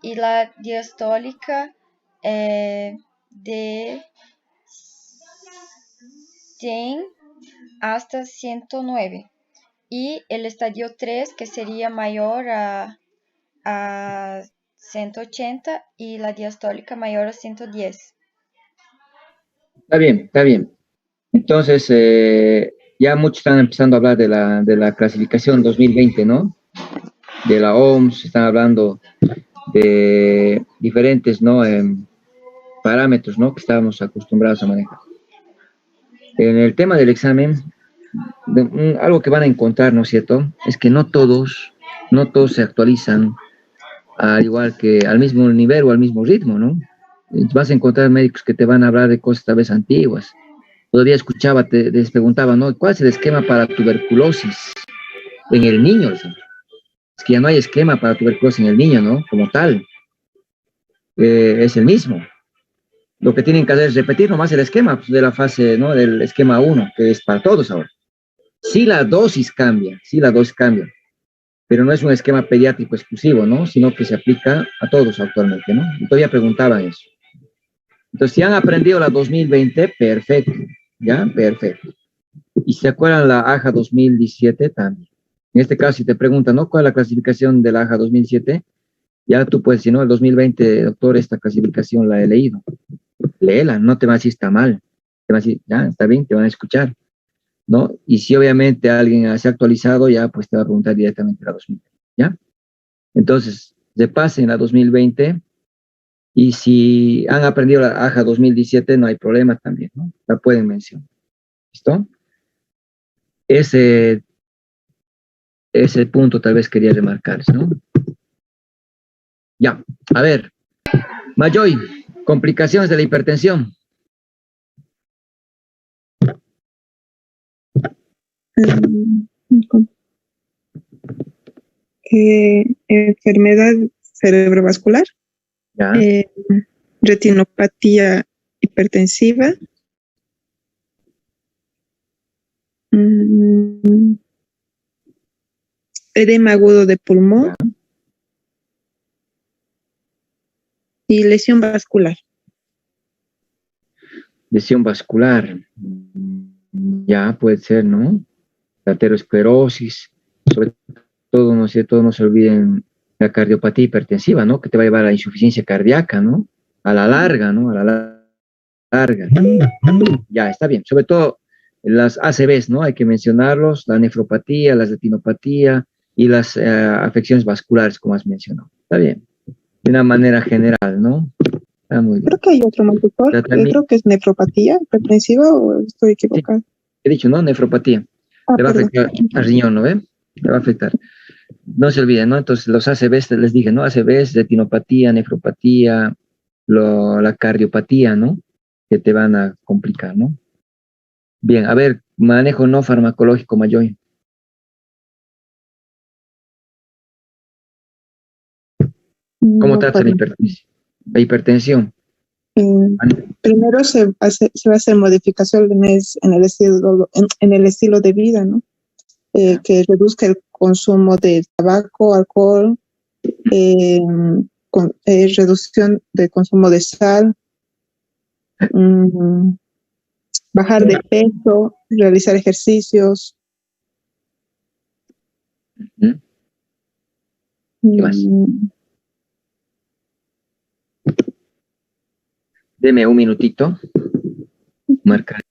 y la diastólica de 100 hasta 109. Y el estadio 3, que sería mayor a 180 y la diastólica mayor a 110. Está bien, está bien. Entonces, ya muchos están empezando a hablar de la clasificación 2020, ¿no? De la OMS, están hablando de diferentes, ¿no? Parámetros, ¿no? Que estábamos acostumbrados a manejar. En el tema del examen, algo que van a encontrar, ¿no es cierto? Es que no todos se actualizan al igual que al mismo nivel o al mismo ritmo, ¿no? Vas a encontrar médicos que te van a hablar de cosas tal vez antiguas. Todavía escuchaba, les preguntaba, ¿no? ¿Cuál es el esquema para tuberculosis en el niño? Es que ya no hay esquema para tuberculosis en el niño, ¿no? Como tal, es el mismo. Lo que tienen que hacer es repetir nomás el esquema pues, de la fase, ¿no? Del esquema uno, que es para todos ahora. Sí la dosis cambia, pero no es un esquema pediátrico exclusivo, ¿no? Sino que se aplica a todos actualmente, ¿no? Y todavía preguntaban eso. Entonces, si han aprendido la 2020, perfecto, ¿ya? Perfecto. Y si se acuerdan la AJA 2017 también. En este caso, si te preguntan, ¿no? ¿Cuál es la clasificación de la AJA 2007? Ya tú puedes decir, no, el 2020, doctor, esta clasificación la he leído. Léela, no te van a decir está mal. Te van a decir, ya, está bien, te van a escuchar, ¿no? Y si obviamente alguien se ha actualizado, ya pues te va a preguntar directamente la 2020, ¿ya? Entonces, se pasen la 2020 y si han aprendido la AJA 2017, no hay problema también, ¿no? La pueden mencionar. ¿Listo? Ese punto tal vez quería remarcarse, ¿no? Ya, a ver, Mayoy, complicaciones de la hipertensión. Enfermedad cerebrovascular, Ya, retinopatía hipertensiva, edema agudo de pulmón ya. y lesión vascular. Lesión vascular. Ya puede ser, ¿no? La aterosclerosis, sobre todo, ¿no es cierto? No se olviden la cardiopatía hipertensiva, ¿no? Que te va a llevar a la insuficiencia cardíaca, ¿no? A la larga, ¿no? A la larga. Ya, está bien. Sobre todo las ACVs, ¿no? Hay que mencionarlos, la nefropatía, la retinopatía y las afecciones vasculares, como has mencionado. Está bien. De una manera general, ¿no? Está muy bien. Creo que hay otro más, doctor. Creo que es nefropatía hipertensiva o estoy equivocado. Sí, he dicho, ¿no? Nefropatía. Le va a afectar al riñón, ¿no ve? Le va a afectar. No se olviden, ¿no? Entonces, los ACVs, les dije, ¿no? ACVs, retinopatía, nefropatía, la cardiopatía, ¿no? Que te van a complicar, ¿no? Bien, a ver, manejo no farmacológico, Mayoy. ¿Cómo No, trata la hipertensión? La hipertensión. primero se va a hacer modificaciones en el estilo de vida, ¿no? Que reduzca el consumo de tabaco, alcohol, reducción del consumo de sal, bajar de peso, realizar ejercicios. ¿Mm? ¿Qué más? Deme un minutito. Marcar.